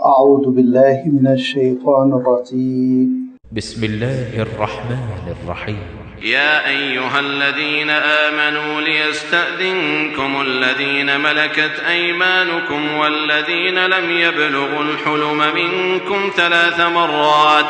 أعوذ بالله من الشيطان الرجيم بسم الله الرحمن الرحيم يا أيها الذين آمنوا ليستأذنكم الذين ملكت أيمانكم والذين لم يبلغوا الحلم منكم 3 مرات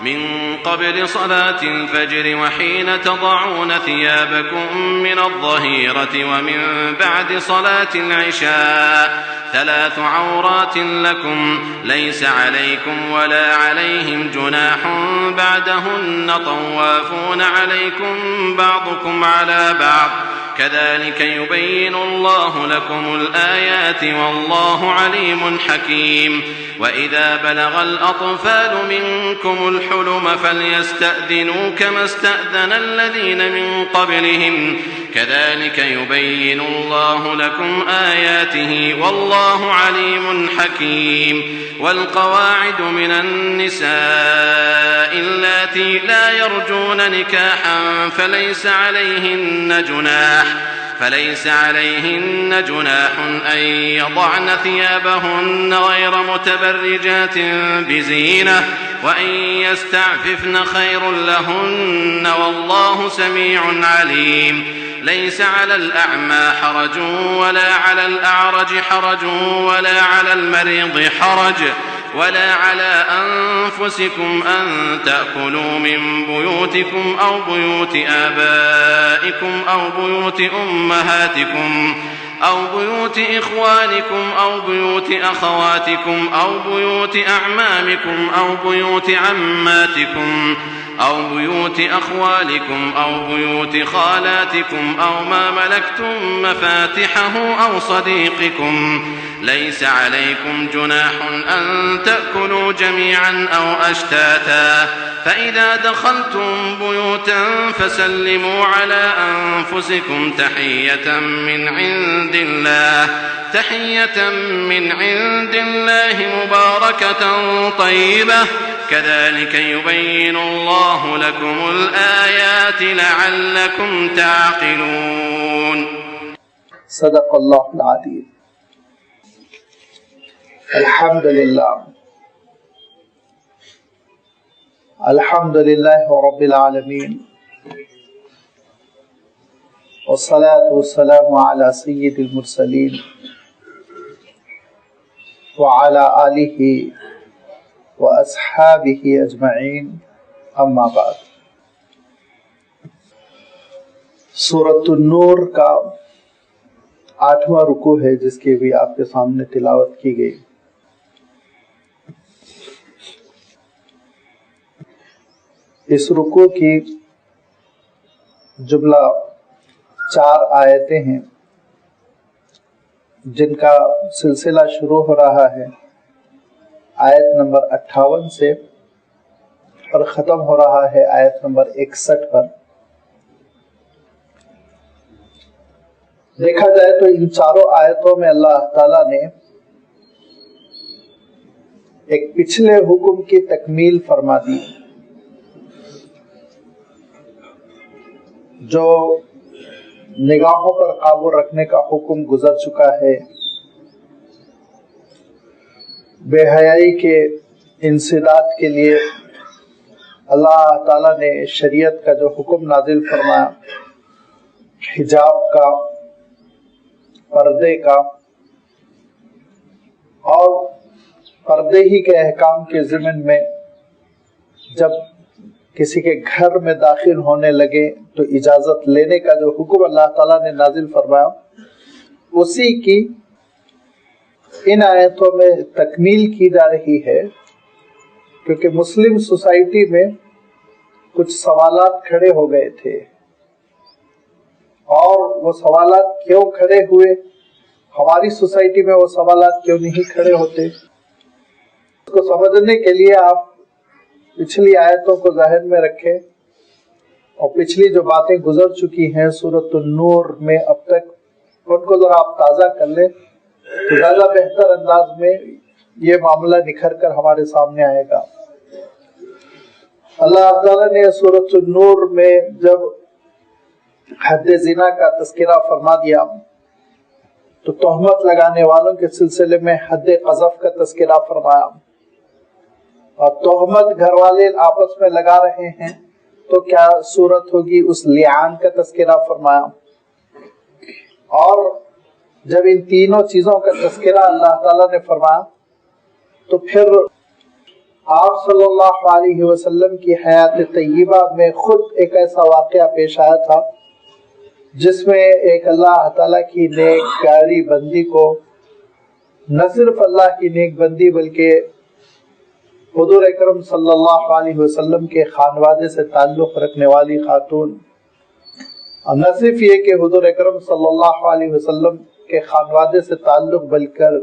من قبل صلاة الفجر وحين تضعون ثيابكم من الظهيرة ومن بعد صلاة العشاء 3 عورات لكم ليس عليكم ولا عليهم جناح بعدهن طوافون عليكم بعضكم على بعض كذلك يبين الله لكم الآيات والله عليم حكيم وإذا بلغ الأطفال منكم الحلم فليستأذنوا كما استأذن الذين من قبلهم كذلك يبين الله لكم آياته والله عليم حكيم والقواعد من النساء اللاتي لا يرجون نكاحا فليس عليهن جناح أن يضعن ثيابهن غير متبرجات بزينة وأن يستعففن خير لهن والله سميع عليم ليس على الأعمى حرج ولا على الأعرج حرج ولا على المريض حرج ولا على أنفسكم أن تأكلوا من بيوتكم أو بيوت آبائكم أو بيوت أمهاتكم أو بيوت إخوانكم أو بيوت أخواتكم أو بيوت أعمامكم أو بيوت عماتكم أو بيوت أخوالكم أو بيوت خالاتكم أو ما ملكتم مفاتحه أو صديقكم ليس عليكم جناح أن تأكلوا جميعا أو أشتاتا فإذا دخلتم بيوتا فسلموا على أنفسكم تحية من عند الله مباركة طيبة كذلك يبين الله لكم الآيات لعلكم تعقلون صدق الله العظيم. الحمد لله رب العالمين والصلاة والسلام على سيد المرسلين وعلى آله وأصحابه أجمعين أما بعد. سورۃ النور کا 8واں رکوع ہے جس کی بھی آپ کے سامنے تلاوت کی گئی. اس رکوع کی جملہ 4 آیتیں ہیں جن کا سلسلہ شروع ہو رہا ہے آیت نمبر 58 سے اور ختم ہو رہا ہے آیت نمبر 61 پر. دیکھا جائے تو ان 4 آیتوں میں اللہ تعالیٰ نے ایک پچھلے حکم کی تکمیل فرما دی جو نگاہوں پر قابو رکھنے کا حکم گزر چکا ہے. بے حیائی کے انسداد کے لیے اللہ تعالیٰ نے شریعت کا جو حکم نازل فرمایا حجاب کا، پردے کا، اور پردے ہی کے احکام کے ضمن میں جب کسی کے گھر میں داخل ہونے لگے تو اجازت لینے کا جو حکم اللہ تعالیٰ نے نازل فرمایا اسی کی ان آیتوں میں تکمیل کی جا رہی ہے، کیونکہ مسلم سوسائٹی میں کچھ سوالات کھڑے ہو گئے تھے اور وہ سوالات کیوں کھڑے ہوئے، ہماری سوسائٹی میں وہ سوالات کیوں نہیں کھڑے ہوتے. اس کو سمجھنے کے لیے آپ پچھلی آیتوں کو ذہن میں رکھیں اور پچھلی جو باتیں گزر چکی ہیں سورۃ النور میں اب تک ان کو ذرا آپ تازہ کر لیں تو زیادہ بہتر انداز میں یہ معاملہ نکھر کر ہمارے سامنے آئے گا. اللہ تعالیٰ نے سورۃ النور میں جب حد زنا کا تذکرہ فرما دیا تو تہمت لگانے والوں کے سلسلے میں حد قذف کا تذکرہ فرمایا، اور تہمت گھر والے آپس میں لگا رہے ہیں تو کیا صورت ہوگی اس لعان کا تذکرہ فرمایا۔ اور جب ان تینوں چیزوں کا تذکرہ اللہ تعالیٰ نے فرمایا تو پھر آپ صلی اللہ علیہ وسلم کی حیات طیبہ میں خود ایک ایسا واقعہ پیش آیا تھا جس میں ایک اللہ تعالیٰ کی نیک پیاری بندی کو، نہ صرف اللہ کی نیک بندی بلکہ حضور اکرم صلی اللہ علیہ وسلم کے خانوادے سے تعلق رکھنے والی خاتون، اور نہ صرف یہ کہ حضور اکرم صلی اللہ علیہ وسلم کے خانوادے سے تعلق بلکہ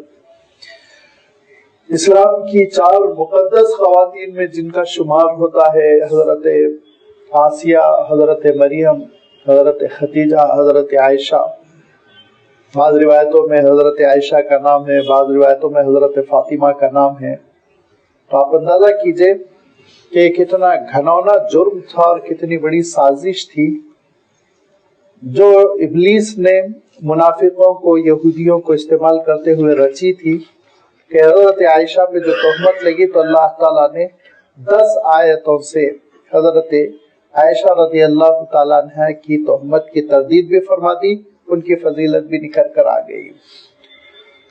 اسلام کی 4 مقدس خواتین میں جن کا شمار ہوتا ہے حضرت آسیہ، حضرت مریم، حضرت خدیجہ، حضرت عائشہ، بعض روایتوں میں حضرت عائشہ کا نام ہے، بعض روایتوں میں حضرت فاطمہ کا نام ہے، تو آپ اندازہ کیجئے کہ کتنا گھنونا جرم تھا اور کتنی بڑی سازش تھی جو ابلیس نے منافقوں کو، یہودیوں کو استعمال کرتے ہوئے رچی تھی کہ حضرت عائشہ پہ جو تہمت لگی تو اللہ تعالیٰ نے 10 آیتوں سے حضرت عائشہ رضی اللہ تعالیٰ عنہ کی تہمت کی تردید بھی فرما دی، ان کی فضیلت بھی نکھر کر آ گئی۔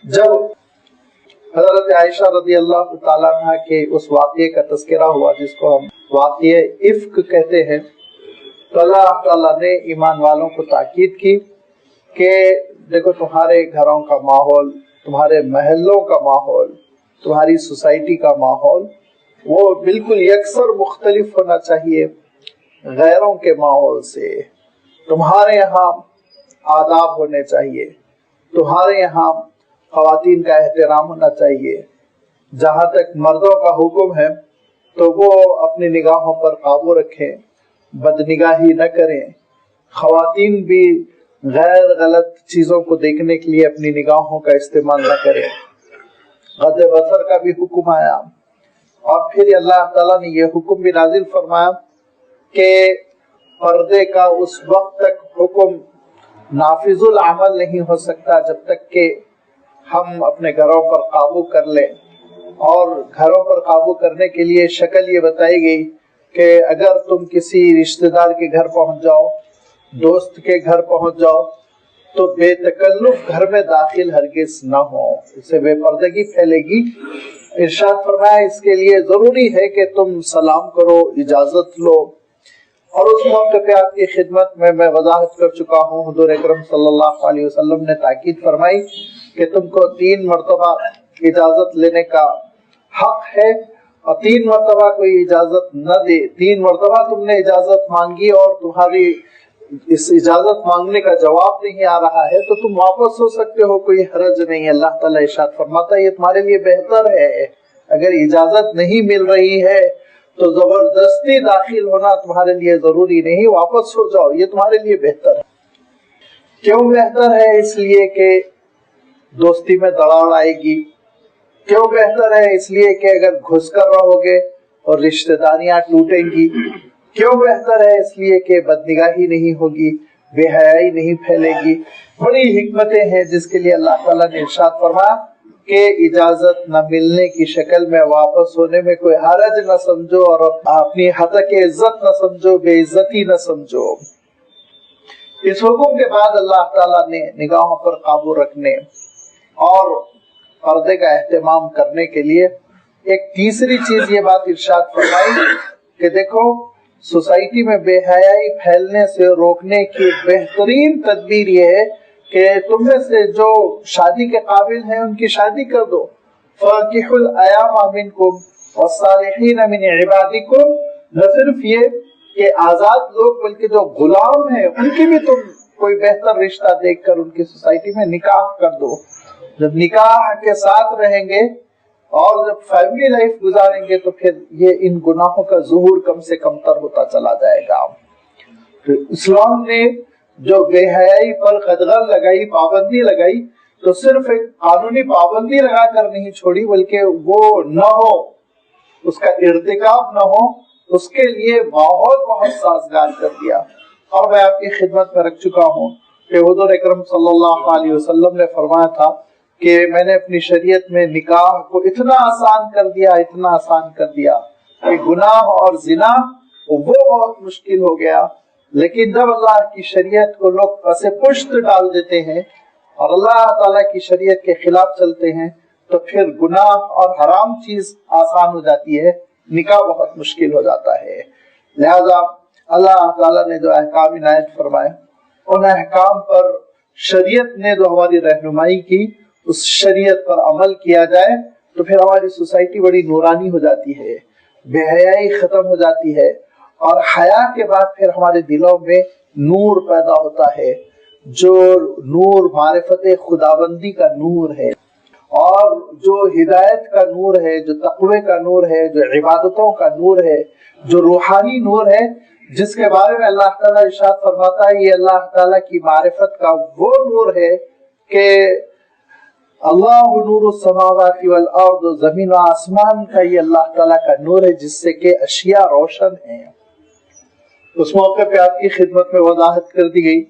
جب حضرت عائشہ رضی اللہ تعالیٰ عنہ کے اس واقعے کا تذکرہ ہوا جس کو ہم واقعہ افک کہتے ہیں، تو اللہ تعالیٰ نے ایمان والوں کو تاکید کی کہ دیکھو تمہارے گھروں کا ماحول، تمہارے محلوں کا ماحول، تمہاری سوسائٹی کا ماحول وہ بالکل یکسر مختلف ہونا چاہیے غیروں کے ماحول سے۔ تمہارے یہاں آداب ہونے چاہیے، تمہارے یہاں خواتین کا احترام ہونا چاہیے، جہاں تک مردوں کا حکم ہے تو وہ اپنی نگاہوں پر قابو رکھیں، بدنگاہی نہ کریں، خواتین بھی غیر غلط چیزوں کو دیکھنے کے لیے اپنی نگاہوں کا استعمال نہ کریں، غض بصر کا بھی حکم آیا۔ اور پھر اللہ تعالیٰ نے یہ حکم بھی نازل فرمایا کہ پردے کا اس وقت تک حکم نافذ العمل نہیں ہو سکتا جب تک کہ ہم اپنے گھروں پر قابو کر لیں، اور گھروں پر قابو کرنے کے لیے شکل یہ بتائی گئی کہ اگر تم کسی رشتہ دار کے گھر پہنچ جاؤ، دوست کے گھر پہنچ جاؤ تو بے تکلف گھر میں داخل ہرگز نہ ہو، اس سے بے پردگی پھیلے گی۔ ارشاد فرمایا اس کے لیے ضروری ہے کہ تم سلام کرو، اجازت لو۔ اور اس موقع پہ آپ کی خدمت میں وضاحت کر چکا ہوں، حضور اکرم صلی اللہ علیہ وسلم نے تاکید فرمائی کہ تم کو 3 مرتبہ اجازت لینے کا حق ہے، اور 3 مرتبہ کوئی اجازت نہ دے، 3 مرتبہ تم نے اجازت مانگی اور تمہاری اس اجازت مانگنے کا جواب نہیں آ رہا ہے تو تم واپس ہو سکتے ہو، کوئی حرج نہیں۔ اللہ تعالیٰ ارشاد فرماتا ہے یہ تمہارے لیے بہتر ہے، اگر اجازت نہیں مل رہی ہے تو زبردستی داخل ہونا تمہارے لیے ضروری نہیں، واپس ہو جاؤ، یہ تمہارے لیے بہتر ہے۔ کیوں بہتر ہے؟ اس لیے کہ دوستی میں دراڑ آئے گی۔ کیوں بہتر ہے؟ اس لیے کہ اگر گھس کر رہو گے اور رشتہ داریاں ٹوٹیں گی۔ کیوں بہتر ہے؟ اس لیے کہ بدنگاہی نہیں ہوگی، بے حیائی نہیں پھیلے گی۔ بڑی حکمتیں ہیں جس کے لیے اللہ تعالیٰ نے ارشاد فرمایا کہ اجازت نہ ملنے کی شکل میں واپس ہونے میں کوئی حرج نہ سمجھو، اور اپنی حق عزت نہ سمجھو، بے عزتی نہ سمجھو۔ اس حکم کے بعد اللہ تعالیٰ نے نگاہوں پر قابو رکھنے اور پردے کا اہتمام کرنے کے لیے ایک تیسری چیز یہ بات ارشاد فرمائی کہ دیکھو سوسائٹی میں بے حیائی پھیلنے سے روکنے کی بہترین تدبیر یہ ہے کہ تم میں سے جو شادی کے قابل ہیں ان کی شادی کر دو۔ فَانكِحُوا الْأَيَامَ مِنْكُمْ وَالصَّالِحِينَ مِنْ عِبَادِكُمْ، نہ صرف یہ کہ آزاد لوگ بلکہ جو غلام ہیں ان کی بھی تم کوئی بہتر رشتہ دیکھ کر ان کی سوسائٹی میں نکاح کر دو۔ جب نکاح کے ساتھ رہیں گے اور جب فیملی لائف گزاریں گے تو پھر یہ ان گناہوں کا ظہور کم سے کم تر ہوتا چلا جائے گا۔ تو اسلام نے جو بے حیائی پر قدغن لگائی، پابندی لگائی، تو صرف ایک قانونی پابندی لگا کر نہیں چھوڑی بلکہ وہ نہ ہو، اس کا ارتکاب نہ ہو، اس کے لیے ماحول بہت سازگار کر دیا۔ اور میں آپ کی خدمت میں رکھ چکا ہوں کہ حضور اکرم صلی اللہ علیہ وسلم نے فرمایا تھا کہ میں نے اپنی شریعت میں نکاح کو اتنا آسان کر دیا کہ گناہ اور زنا وہ بہت مشکل ہو گیا. لیکن جب اللہ کی شریعت کو لوگ پس پشت ڈال دیتے ہیں اور اللہ تعالیٰ کی شریعت کے خلاف چلتے ہیں تو پھر گناہ اور حرام چیز آسان ہو جاتی ہے, نکاح بہت مشکل ہو جاتا ہے. لہذا اللہ تعالیٰ نے جو احکام عنایت فرمائے ان احکام پر شریعت نے جو ہماری رہنمائی کی اس شریعت پر عمل کیا جائے تو پھر ہماری سوسائٹی بڑی نورانی ہو جاتی ہے, بے حیائی ختم ہو جاتی ہے, اور حیا کے بعد پھر ہمارے دلوں میں نور پیدا ہوتا ہے, جو نور معرفت خداوندی کا نور ہے, اور جو ہدایت کا نور ہے, جو تقوی کا نور ہے, جو عبادتوں کا نور ہے, جو روحانی نور ہے, جس کے بارے میں اللہ تعالیٰ ارشاد فرماتا ہے یہ اللہ تعالیٰ کی معرفت کا وہ نور ہے کہ اللہ نور السماوات والارض, زمین و آسمان کا یہ اللہ تعالیٰ کا نور ہے جس سے کہ اشیاء روشن ہیں. اس موقع پہ آپ کی خدمت میں وضاحت کر دی گئی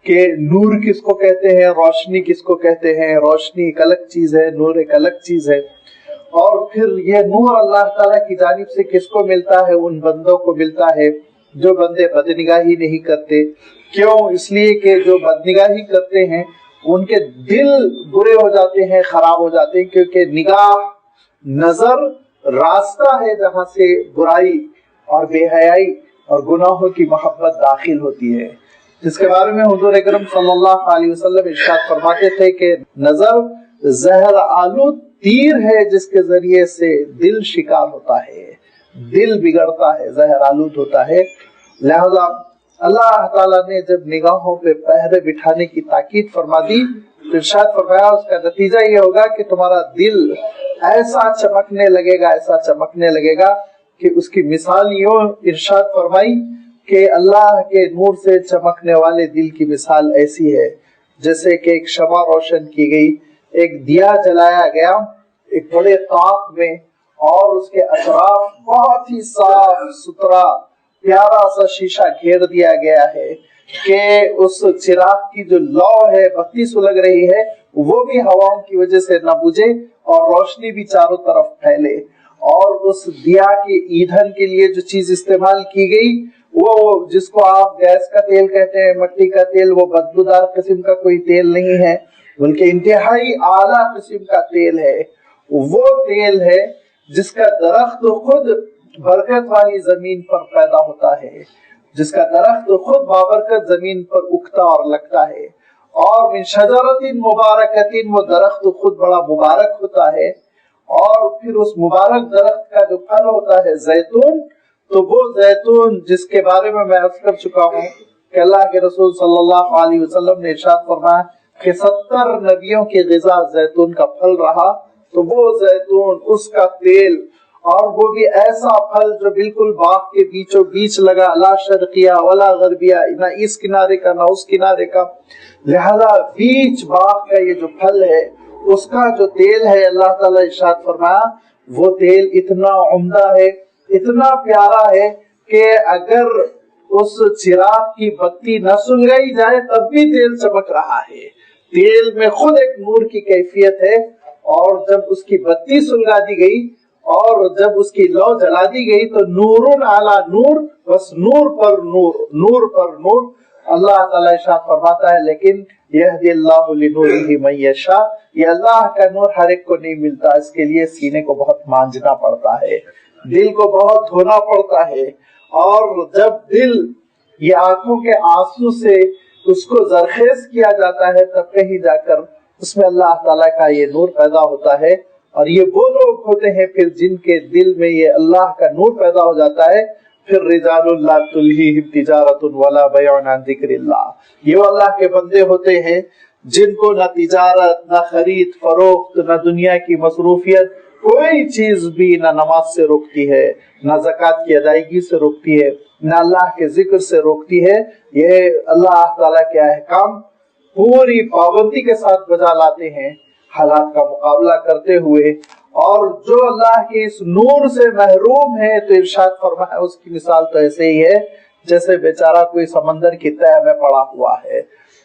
کہ نور کس کو کہتے ہیں, روشنی کس کو کہتے ہیں. روشنی ایک الگ چیز ہے, نور ایک الگ چیز ہے. اور پھر یہ نور اللہ تعالیٰ کی جانب سے کس کو ملتا ہے؟ ان بندوں کو ملتا ہے جو بندے بدنگاہی نہیں کرتے. کیوں؟ اس لیے کہ جو بدنگاہی کرتے ہیں ان کے دل برے ہو جاتے ہیں, خراب ہو جاتے ہیں, کیونکہ نگاہ, نظر راستہ ہے جہاں سے برائی اور بے حیائی اور گناہوں کی محبت داخل ہوتی ہے, جس کے بارے میں حضور اکرم صلی اللہ علیہ وسلم ارشاد فرماتے تھے کہ نظر زہر آلود تیر ہے جس کے ذریعے سے دل شکار ہوتا ہے, دل بگڑتا ہے, زہر آلود ہوتا ہے. لہذا اللہ تعالیٰ نے جب نگاہوں پہ پہرے بٹھانے کی تاکید فرما دی تو ارشاد فرمایا اس کا نتیجہ یہ ہوگا کہ تمہارا دل ایسا چمکنے لگے گا کہ اس کی مثال یوں ارشاد فرمائی کہ اللہ کے نور سے چمکنے والے دل کی مثال ایسی ہے جیسے کہ ایک شمع روشن کی گئی, ایک دیا جلایا گیا ایک بڑے طاق میں, اور اس کے اطراف بہت ہی صاف ستھرا پیارا سا شیشہ گھیر دیا گیا ہے کہ اس چراغ کی جو لو ہے, بتی سلگ رہی ہے, وہ بھی ہواؤں کی وجہ سے نہ بجھے اور روشنی بھی چاروں طرف پھیلے. اور اس دیا کے ایندھن کے لیے جو چیز استعمال کی گئی وہ جس کو آپ گیس کا تیل کہتے ہیں, مٹی کا تیل, وہ بدبودار قسم کا کوئی تیل نہیں ہے بلکہ انتہائی اعلیٰ قسم کا تیل ہے. وہ تیل ہے جس کا درخت خود برکت والی زمین پر پیدا ہوتا ہے, جس کا درخت خود بابرکت زمین پر اگتا اور لگتا ہے, اور من شجرۃ مبارکۃ, وہ درخت خود بڑا مبارک ہوتا ہے. اور پھر اس مبارک درخت کا جو پھل ہوتا ہے زیتون, تو وہ زیتون جس کے بارے میں عرض کر چکا ہوں کہ اللہ کے رسول صلی اللہ علیہ وسلم نے ارشاد فرمایا کہ 70 نبیوں کی غذا زیتون کا پھل رہا, تو وہ زیتون, اس کا تیل, اور وہ بھی ایسا پھل جو بالکل باغ کے بیچوں بیچ لگا, لا شرقیہ ولا غربیہ, نہ اس کنارے کا نہ اس کنارے کا. لہذا بیچ باغ کا یہ جو پھل ہے اس کا جو تیل ہے اللہ تعالیٰ ارشاد فرمایا وہ تیل اتنا عمدہ ہے, اتنا پیارا ہے کہ اگر اس چراغ کی بتی نہ سلگائی جائے تب بھی تیل چمک رہا ہے. تیل میں خود ایک نور کی کیفیت ہے, اور جب اس کی بتی سلگا دی گئی اور جب اس کی لو جلا دی گئی تو نورن علی نور, بس نور پر نور, نور پر نور. اللہ تعالیٰ ارشاد فرماتا ہے لیکن یہدی اللہ لنورہ من یشاء, یہ اللہ کا نور ہر ایک کو نہیں ملتا, اس کے لیے سینے کو بہت مانجنا پڑتا ہے, دل کو بہت دھونا پڑتا ہے. اور جب دل یہ آنکھوں کے آنسو سے اس کو زرخیز کیا جاتا ہے تب کہیں جا کر اس میں اللہ تعالیٰ کا یہ نور پیدا ہوتا ہے. اور یہ وہ لوگ ہوتے ہیں پھر جن کے دل میں یہ اللہ کا نور پیدا ہو جاتا ہے. پھر رجال لا تلہیہم تجارت ولا بیع عن ذکر اللہ, یہ وہ اللہ کے بندے ہوتے ہیں جن کو نہ تجارت, نہ خرید فروخت, نہ دنیا کی مصروفیت, کوئی چیز بھی نہ نماز سے روکتی ہے, نہ زکوٰۃ کی ادائیگی سے روکتی ہے, نہ اللہ کے ذکر سے روکتی ہے. یہ اللہ تعالیٰ کے احکام پوری پابندی کے ساتھ بجا لاتے ہیں حالات کا مقابلہ کرتے ہوئے. اور جو اللہ کے اس نور سے محروم ہے تو ارشاد فرمایا اس کی مثال تو ایسے ہی ہے جیسے بیچارہ کوئی سمندر کی تہہ میں پڑا ہوا ہے.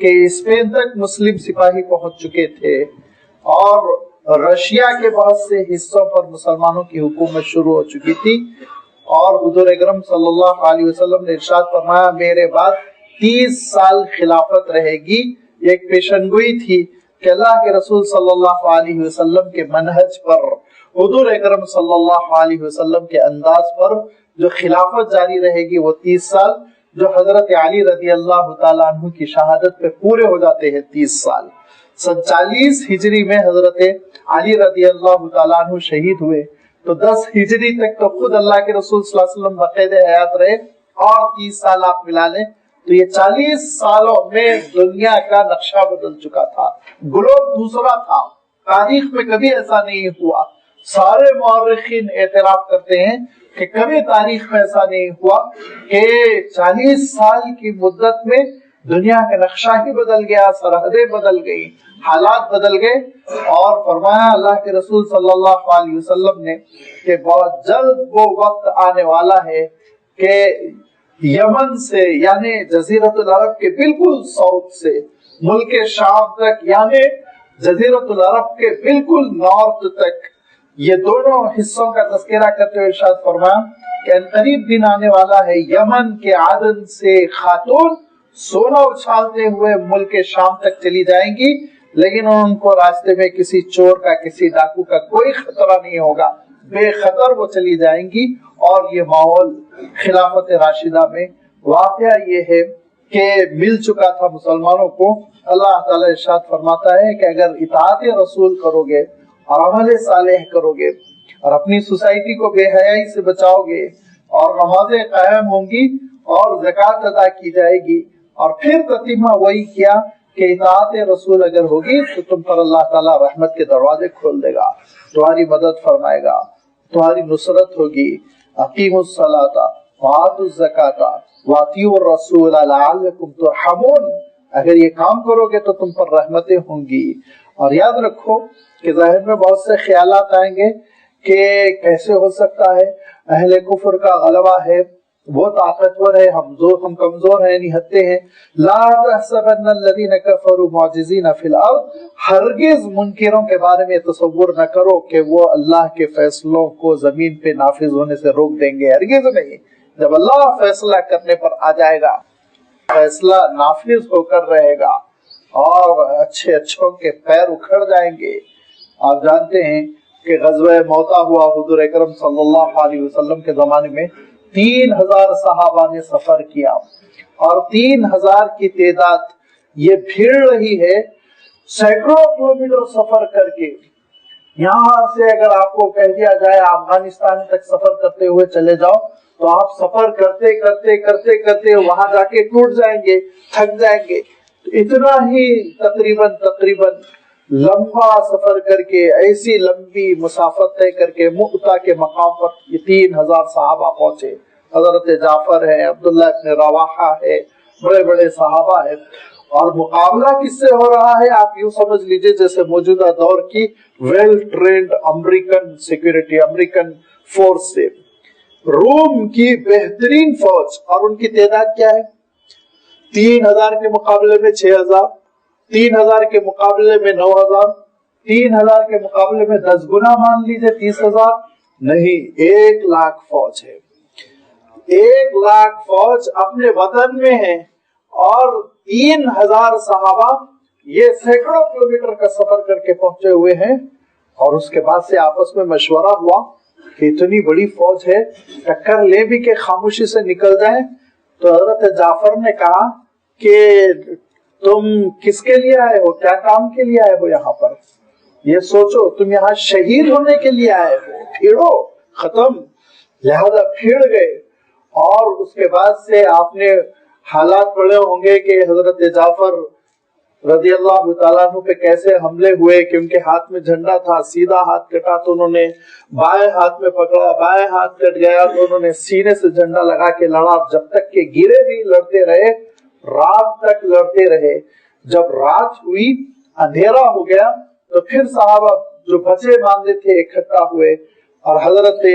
کہ اسپین تک مسلم سپاہی پہنچ چکے تھے اور رشیا کے بہت سے حصوں پر مسلمانوں کی حکومت شروع ہو چکی تھی، اور حضور اکرم صلی اللہ علیہ وسلم نے ارشاد فرمایا میرے بعد 30 سال خلافت رہے گی۔ یہ ایک پیشنگوئی تھی کہ اللہ کے رسول صلی اللہ علیہ وسلم کے منہج پر، حضور اکرم صلی اللہ علیہ وسلم کے انداز پر جو خلافت جاری رہے گی وہ 30 سال، جو حضرت علی رضی اللہ تعالیٰ عنہ کی شہادت پہ پورے ہو جاتے ہیں 30 سال۔ 47 ہجری میں حضرت علی رضی اللہ تعالیٰ عنہ شہید ہوئے، تو 10 ہجری تک تو خود اللہ کے رسول صلی اللہ علیہ وسلم بقید حیات رہے، اور 30 سال آپ ملا لیں تو یہ 40 سالوں میں دنیا کا نقشہ بدل چکا تھا، گلوب دوسرا تھا۔ تاریخ میں کبھی ایسا نہیں ہوا، سارے مورخین اعتراف کرتے ہیں کہ کبھی تاریخ میں ایسا نہیں ہوا کہ 40 سال کی مدت میں دنیا کا نقشہ ہی بدل گیا، سرحدیں بدل گئی، حالات بدل گئے۔ اور فرمایا اللہ کے رسول صلی اللہ علیہ وسلم نے کہ بہت جلد وہ وقت آنے والا ہے کہ یمن سے یعنی جزیرت العرب کے بالکل ساؤتھ سے ملک شام تک، یعنی جزیرت العرب کے بالکل نارتھ تک، یہ دونوں حصوں کا تذکرہ کرتے ہوئے ارشاد فرمایا کہ قریب دن آنے والا ہے یمن کے عدن سے خاتون سونا اچھالتے ہوئے ملک شام تک چلی جائیں گی، لیکن ان کو راستے میں کسی چور کا کسی ڈاکو کا کوئی خطرہ نہیں ہوگا، بے خطر وہ چلی جائیں گی۔ اور یہ ماحول خلافت راشدہ میں واقعہ یہ ہے کہ مل چکا تھا مسلمانوں کو۔ اللہ تعالیٰ ارشاد فرماتا ہے کہ اگر اطاعت رسول کرو گے اور عمل صالح کرو گے اور اپنی سوسائٹی کو بے حیائی سے بچاؤ گے اور نمازیں قائم ہوں گی اور زکوٰۃ ادا کی جائے گی، اور پھر تتمہ وہی کیا کہ اطاعت رسول اگر ہوگی تو تم پر اللہ تعالیٰ رحمت کے دروازے کھول دے گا، تمہاری مدد فرمائے گا، تمہاری نصرت ہوگی۔ اقیموا الصلاۃ وآتوا الزکاۃ واطیعوا الرسول لعلکم ترحمون، اگر یہ کام کرو گے تو تم پر رحمتیں ہوں گی۔ اور یاد رکھو کہ ذہن میں بہت سے خیالات آئیں گے کہ کیسے ہو سکتا ہے، اہل کفر کا غلبہ ہے، وہ طاقتور ہے، ہم کمزور ہیں، نہتے ہیں۔ لا تحسبن الذین کفروا معجزین فی الارض، ہرگز منکروں کے بارے میں تصور نہ کرو کہ وہ اللہ کے فیصلوں کو زمین پہ نافذ ہونے سے روک دیں گے، ہرگز نہیں۔ جب اللہ فیصلہ کرنے پر آ جائے گا، فیصلہ نافذ ہو کر رہے گا اور اچھے اچھوں کے پیر اکھڑ جائیں گے۔ آپ جانتے ہیں کہ غزوہ موتا ہوا حضور اکرم صلی اللہ علیہ وسلم کے زمانے میں 3000 صحابہ نے سفر کیا، اور 3000 کی تعداد یہ بھیڑ رہی ہے سینکڑوں کلومیٹر سفر کر کے۔ یہاں سے اگر آپ کو کہہ دیا جائے افغانستان تک سفر کرتے ہوئے چلے جاؤ تو آپ سفر کرتے کرتے کرتے کرتے وہاں جا کے ٹوٹ جائیں گے، تھک جائیں گے۔ اتنا ہی تقریباً لمبا سفر کر کے، ایسی لمبی مسافت طے کر کے مؤتہ کے مقام پر یہ 3000 صحابہ پہنچے۔ حضرت جعفر ہے، عبداللہ ابن رواحہ ہے، بڑے بڑے صحابہ ہیں، اور مقابلہ کس سے ہو رہا ہے؟ آپ یوں سمجھ لیجئے جیسے موجودہ دور کی well trained American security, American force سے روم کی بہترین فوج، اور ان کی تعداد کیا ہے؟ 3000 کے مقابلے میں 6000، 3000 کے مقابلے میں 9000، 3000 کے مقابلے میں 10 گنا مان لیجئے 30,000، نہیں 1,00,000 فوج ہے۔ 1,00,000 فوج اپنے وطن میں ہے، اور 3000 صحابہ یہ سینکڑوں کلومیٹر کا سفر کر کے پہنچے ہوئے ہیں۔ اور اس کے بعد سے آپس میں مشورہ ہوا کہ اتنی بڑی فوج ہے، ٹکر لے بھی کہ خاموشی سے نکل جائیں۔ تو حضرت جعفر نے کہا کہ تم کس کے لیے آئے ہو، کیا کام کے لیے آئے ہو یہاں پر؟ یہ سوچو، تم یہاں شہید ہونے کے لیے آئے ہو، بھیڑو ختم، لہذا بھیڑ گئے۔ اور اس کے بعد سے آپ نے حالات پڑھے ہوں گے کہ حضرت جعفر رضی اللہ تعالیٰ عنہ پہ کیسے حملے ہوئے کہ ان کے ہاتھ میں جھنڈا تھا، سیدھا ہاتھ کٹا تو انہوں نے بائیں ہاتھ میں پکڑا، بائیں ہاتھ کٹ گیا تو انہوں نے سینے سے جھنڈا لگا کے لڑا، جب تک کہ گرے بھی لڑتے رہے، رات تک لڑتے رہے۔ جب رات ہوئی، اندھیرا ہو گیا، تو پھر صحابہ جو بچے باندھے تھے اکٹھا ہوئے، اور حضرت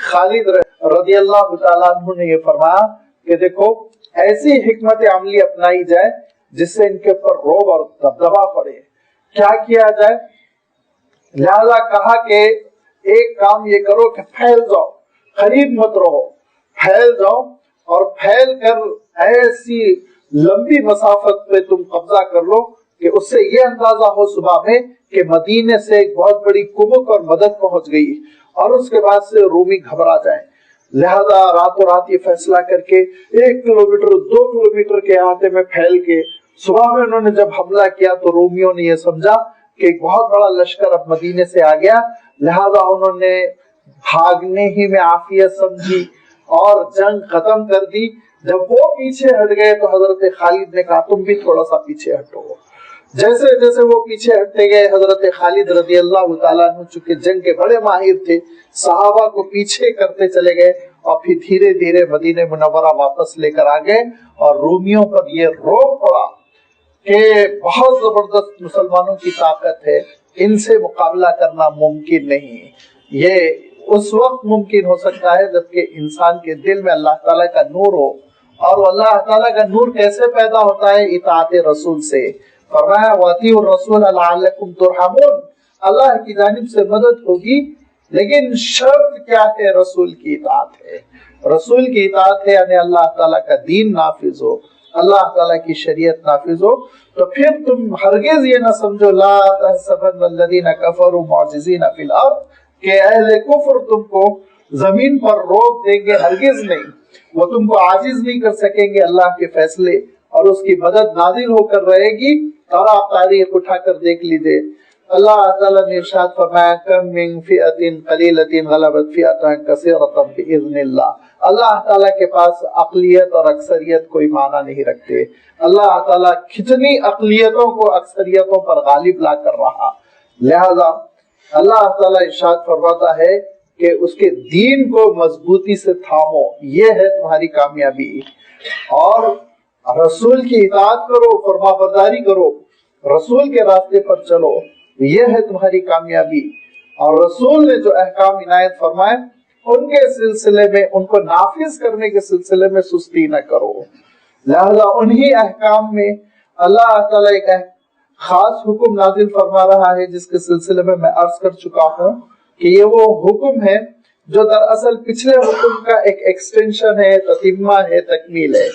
خالد رضی اللہ تعالیٰ عنہ نے یہ فرمایا کہ دیکھو ایسی حکمت عملی اپنائی جائے جس سے ان کے اوپر روب اور دبدبا پڑے. کیا کیا جائے؟ لہذا کہا کہ ایک کام یہ کرو کہ پھیل جاؤ، قریب مت رہو، پھیل جاؤ اور پھیل کر ایسی لمبی مسافت پہ تم قبضہ کر لو کہ اس سے یہ اندازہ ہو صبح میں کہ مدینے سے ایک بہت بڑی کمک اور مدد پہنچ گئی، اور اس کے بعد سے رومی گھبرا جائیں. لہذا راتوں رات یہ فیصلہ کر کے 1 کلومیٹر 2 کلومیٹر کے احاطے میں پھیل کے صبح میں انہوں نے جب حملہ کیا تو رومیوں نے یہ سمجھا کہ ایک بہت بڑا لشکر اب مدینے سے آ گیا. لہذا انہوں نے بھاگنے ہی میں عافیت سمجھی اور جنگ ختم کر دی. جب وہ پیچھے ہٹ گئے تو حضرت خالد نے کہا تم بھی تھوڑا سا پیچھے ہٹو. جیسے جیسے وہ پیچھے ہٹتے گئے حضرت خالد رضی اللہ تعالیٰ عنہ چونکہ جنگ کے بڑے ماہر تھے، صحابہ کو پیچھے کرتے چلے گئے اور پھر دھیرے دھیرے مدینہ منورہ واپس لے کر آ گئے. اور رومیوں پر یہ روب پڑا کہ بہت زبردست مسلمانوں کی طاقت ہے، ان سے مقابلہ کرنا ممکن نہیں. یہ اس وقت ممکن ہو سکتا ہے جبکہ انسان کے دل میں اللہ تعالیٰ کا نور ہو. اور اللہ تعالیٰ کا نور کیسے پیدا ہوتا ہے؟ اطاعت رسول سے. فرمایا وَأَطِیعُوا الرَّسُولَ لَعَلَّکُمْ تُرْحَمُونَ. اللہ کی جانب سے مدد ہوگی، لیکن شرط کیا ہے؟ رسول کی اطاعت ہے. رسول کی اطاعت ہے یعنی اللہ تعالیٰ کا دین نافذ ہو، اللہ تعالیٰ کی شریعت نافذ ہو. تو پھر تم ہرگز یہ نہ سمجھو لا تحسبن الذین کفروا معجزین فی الارض کہ اہل کفر تم کو زمین پر روک دیں گے، ہرگز نہیں. وہ تم کو عاجز نہیں کر سکیں گے. اللہ کے فیصلے اور اس کی مدد نازل ہو کر رہے گی. اور آپ تاریخ اٹھا کر دیکھ لیجئے، اللہ تعالیٰ نے ارشاد فرمایا کم من فئۃ قلیلۃ غلبت فئۃ کثیرۃ باذن اللہ. اللہ تعالیٰ کے پاس اقلیت اور اکثریت کوئی معنی نہیں رکھتے. اللہ تعالیٰ کتنی اقلیتوں کو اکثریتوں پر غالب لا کر رہا. لہذا اللہ تعالیٰ ارشاد فرماتا ہے کہ اس کے دین کو مضبوطی سے تھامو، یہ ہے تمہاری کامیابی. اور رسول کی اطاعت کرو، فرما برداری کرو، رسول کے راستے پر چلو، یہ ہے تمہاری کامیابی. اور رسول نے جو احکام عنایت فرمائے ان کے سلسلے میں، ان کو نافذ کرنے کے سلسلے میں سستی نہ کرو. لہذا انہی احکام میں اللہ تعالیٰ ایک خاص حکم نازل فرما رہا ہے جس کے سلسلے میں میں عرض کر چکا ہوں کہ یہ وہ حکم ہے جو دراصل پچھلے حکم کا ایک ایکسٹینشن ہے، تتمہ ہے، تکمیل ہے.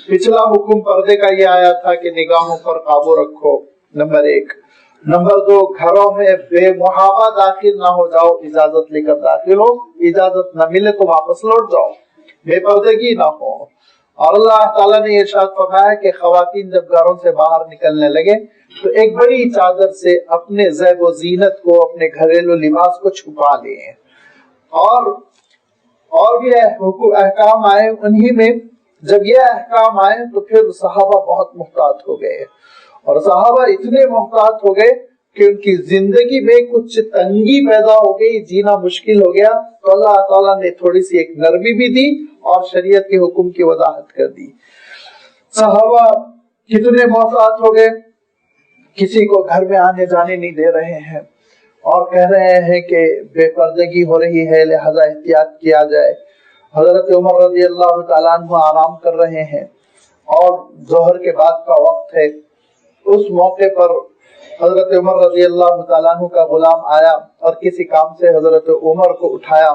پچھلا حکم پردے کا یہ آیا تھا کہ نگاہوں پر قابو رکھو، نمبر 1. نمبر 2، گھروں میں بے محابہ داخل نہ ہو جاؤ، اجازت لے کر داخل ہو، اجازت نہ ملے تو واپس لوٹ جاؤ، بے پردگی نہ ہو. اور اللہ تعالیٰ نے ارشاد فرمایا کہ خواتین جب گھروں سے باہر نکلنے لگے تو ایک بڑی چادر سے اپنے زیب و زینت کو، اپنے گھریلو لباس کو چھپا لیں. اور بھی احکام آئے. انہی میں جب یہ احکام آئے تو پھر صحابہ بہت محتاط ہو گئے، اور صحابہ اتنے محتاط ہو گئے کہ ان کی زندگی میں کچھ تنگی پیدا ہو گئی، جینا مشکل ہو گیا. تو اللہ تعالیٰ نے تھوڑی سی ایک نرمی بھی دی اور شریعت کے حکم کی وضاحت کر دی. صحابہ کتنے محتاط ہو گئے، کسی کو گھر میں آنے جانے نہیں دے رہے ہیں اور کہہ رہے ہیں کہ بے پردگی ہو رہی ہے لہذا احتیاط کیا جائے. حضرت عمر رضی اللہ تعالیٰ عنہ آرام کر رہے ہیں اور ظہر کے بعد کا وقت ہے. اس موقع پر حضرت عمر رضی اللہ تعالیٰ عنہ کا غلام آیا اور کسی کام سے حضرت عمر کو اٹھایا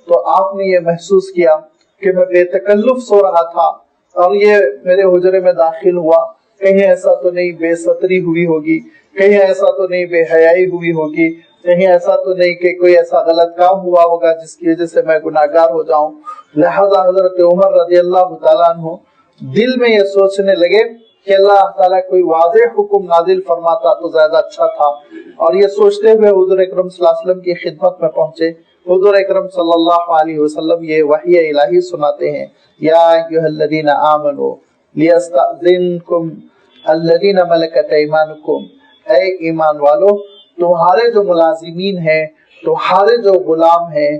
تو آپ نے یہ محسوس کیا کہ میں بے تکلف سو رہا تھا اور یہ میرے حجرے میں داخل ہوا. کہیں ایسا تو نہیں بے ستری ہوئی ہوگی، کہیں ایسا تو نہیں بے حیائی ہوئی ہوگی، کہیں ایسا تو نہیں کہ کوئی ایسا غلط کام ہوا ہوگا جس کی وجہ سے میں گناہگار ہو جاؤں. لہذا حضرت عمر رضی اللہ تعالیٰ عنہ دل میں یہ سوچنے لگے کہ اللہ تعالیٰ کوئی واضح حکم نازل فرماتا تو زیادہ اچھا تھا. اور یہ سوچتے ہوئے حضور اکرم صلی اللہ علیہ وسلم کی خدمت میں پہنچے. حضور اکرم صلی اللہ علیہ وسلم یہ وحی الہی سناتے ہیں، یا ایھا الذین آمنوا لیستأذنکم الذین ملکت ایمانکم. اے ایمان والو، تمہارے جو ملازمین ہیں، تمہارے جو غلام ہیں،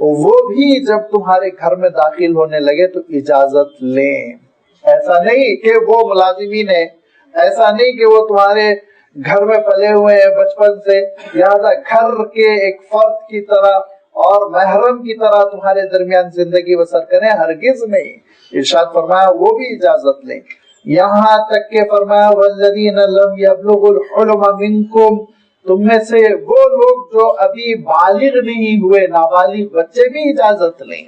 وہ بھی جب تمہارے گھر میں داخل ہونے لگے تو اجازت لیں. ایسا نہیں کہ وہ ملازمین ہیں، ایسا نہیں کہ وہ تمہارے گھر میں پلے ہوئے ہیں بچپن سے، لہذا گھر کے ایک فرد کی طرح اور محرم کی طرح تمہارے درمیان زندگی بسر کریں، ہرگز نہیں. ارشاد فرمایا وہ بھی اجازت لیں. یہاں تک کہ فرمایا والذین لم یبلغوا الحلم منکم، تم میں سے وہ لوگ جو ابھی بالغ نہیں ہوئے، نابالغ بچے بھی اجازت لیں،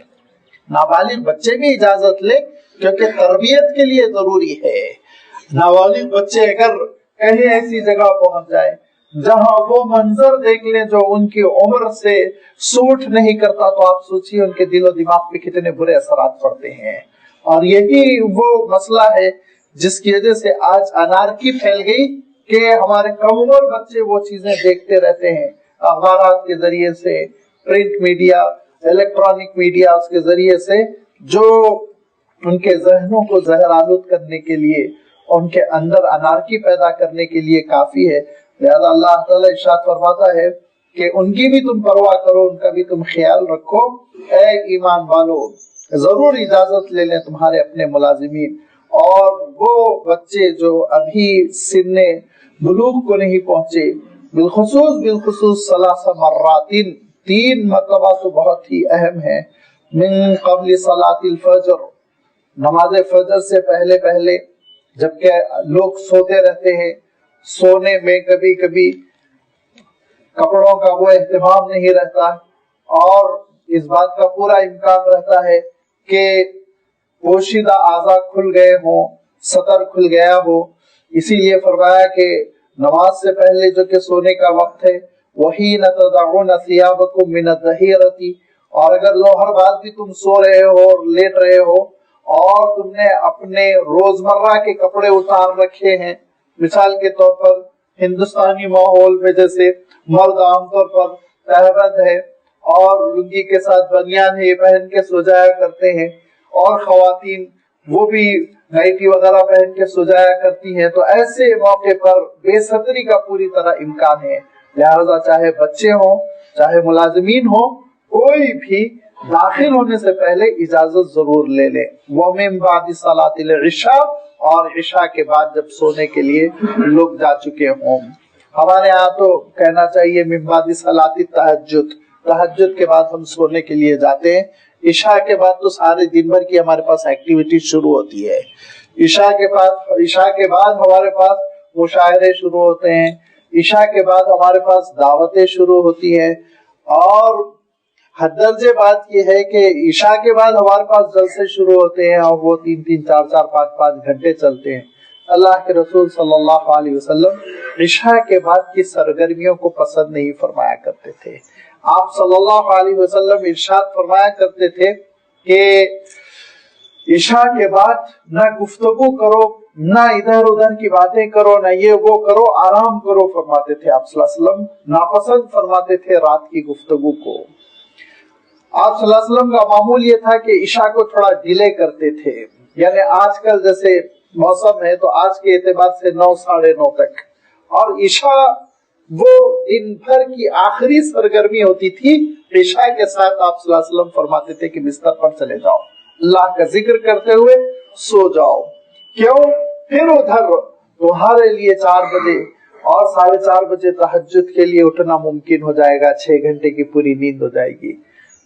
نابالغ بچے بھی اجازت لیں، کیونکہ تربیت کے لیے ضروری ہے۔ نابالغ بچے اگر کہیں ایسی جگہ پہنچ جائے جہاں وہ منظر دیکھ لیں جو ان کی عمر سے سوٹ نہیں کرتا، تو آپ سوچیے ان کے دل و دماغ پہ کتنے برے اثرات پڑتے ہیں۔ اور یہی وہ مسئلہ ہے جس کی وجہ سے آج انارکی پھیل گئی کہ ہمارے کم عمر بچے وہ چیزیں دیکھتے رہتے ہیں اخبارات کے ذریعے سے، پرنٹ میڈیا، الیکٹرانک میڈیا، اس کے ذریعے سے جو ان کے ذہنوں کو زہر آلود کرنے کے لیے، ان کے اندر انارکی پیدا کرنے کے لیے کافی ہے۔ لہذا اللہ تعالیٰ ارشاد فرماتا ہے کہ ان کی بھی تم پرواہ کرو، ان کا بھی تم خیال رکھو۔ اے ایمان والو، ضرور اجازت لے لیں تمہارے اپنے ملازمین، اور وہ بچے جو ابھی سن بلوغ کو نہیں پہنچے، بالخصوص ثلاث مرات، 3 مرتبہ تو بہت ہی اہم ہے۔ من قبل صلاۃ الفجر، نماز فجر سے پہلے جبکہ لوگ سوتے رہتے ہیں، سونے میں کبھی کبھی کپڑوں کا وہ اہتمام نہیں رہتا، اور اس بات کا پورا امکان رہتا ہے کہ پوشیدہ اعضاء کھل گئے ہوں، سطر کھل گیا ہو۔ اسی لیے فرمایا کہ نماز سے پہلے جو کہ سونے کا وقت ہے، وہی تضعون ثیابکم من الظہیرۃ، اور اگر ظہر بعد بھی تم سو رہے ہو اور لیٹ رہے ہو اور تم نے اپنے روزمرہ کے کپڑے اتار رکھے ہیں، مثال کے طور پر ہندوستانی ماحول میں جیسے مرد عام طور پر تہبند ہے اور لنگی کے ساتھ بنیان ہے، یہ پہن کے سو جایا کرتے ہیں، اور خواتین وہ بھی نائٹی وغیرہ پہن کے سو جایا کرتی ہیں، تو ایسے موقع پر بے ستری کا پوری طرح امکان ہے۔ لہذا چاہے بچے ہوں، چاہے ملازمین ہوں، کوئی بھی داخل ہونے سے پہلے اجازت ضرور لے لیں۔ وَمِن بَعْدِ صَلَاةِ الْعِشَاءِ، اور عشاء کے بعد جب سونے کے لیے لوگ جا چکے ہوں۔ ہمارے ہاں تو کہنا چاہیے من بعد صلاۃ التہجد، تہجد کے بعد ہم سونے کے لیے جاتے ہیں۔ عشاء کے بعد تو سارے دن بھر کی ہمارے پاس ایکٹیویٹی شروع ہوتی ہے۔ عشاء کے بعد ہمارے پاس مشاعرے شروع ہوتے ہیں، عشاء کے بعد ہمارے پاس دعوتیں شروع ہوتی ہیں، اور حد درجے بات یہ ہے کہ عشاء کے بعد ہمارے پاس جلسے شروع ہوتے ہیں، اور وہ 3 4 5 گھنٹے چلتے ہیں۔ اللہ کے رسول صلی اللہ علیہ وسلم عشاء کے بعد کی سرگرمیوں کو پسند نہیں فرمایا کرتے تھے۔ آپ صلی اللہ علیہ وسلم ارشاد فرمایا کرتے تھے کہ عشاء کے بعد نہ گفتگو کرو، نہ ادھر ادھر کی باتیں کرو، نہ یہ وہ کرو، آرام کرو فرماتے تھے آپ صلی اللہ علیہ وسلم۔ ناپسند فرماتے تھے رات کی گفتگو کو۔ آپ صلی اللہ علیہ وسلم کا معمول یہ تھا کہ عشاء کو تھوڑا ڈیلے کرتے تھے، یعنی آج کل جیسے موسم ہے تو آج کے اعتبار سے 9 ساڑھے 9 تک، اور عشاء وہ دن بھر کی آخری سرگرمی ہوتی تھی۔ عشاء کے ساتھ آپ صلی اللہ علیہ وسلم فرماتے تھے کہ بستر پر چلے جاؤ، اللہ کا ذکر کرتے ہوئے سو جاؤ۔ کیوں؟ پھر ادھر تمہارے لیے 4 بجے اور 4:30 بجے تہجد کے لیے اٹھنا ممکن ہو جائے گا، 6 گھنٹے کی پوری نیند ہو جائے گی۔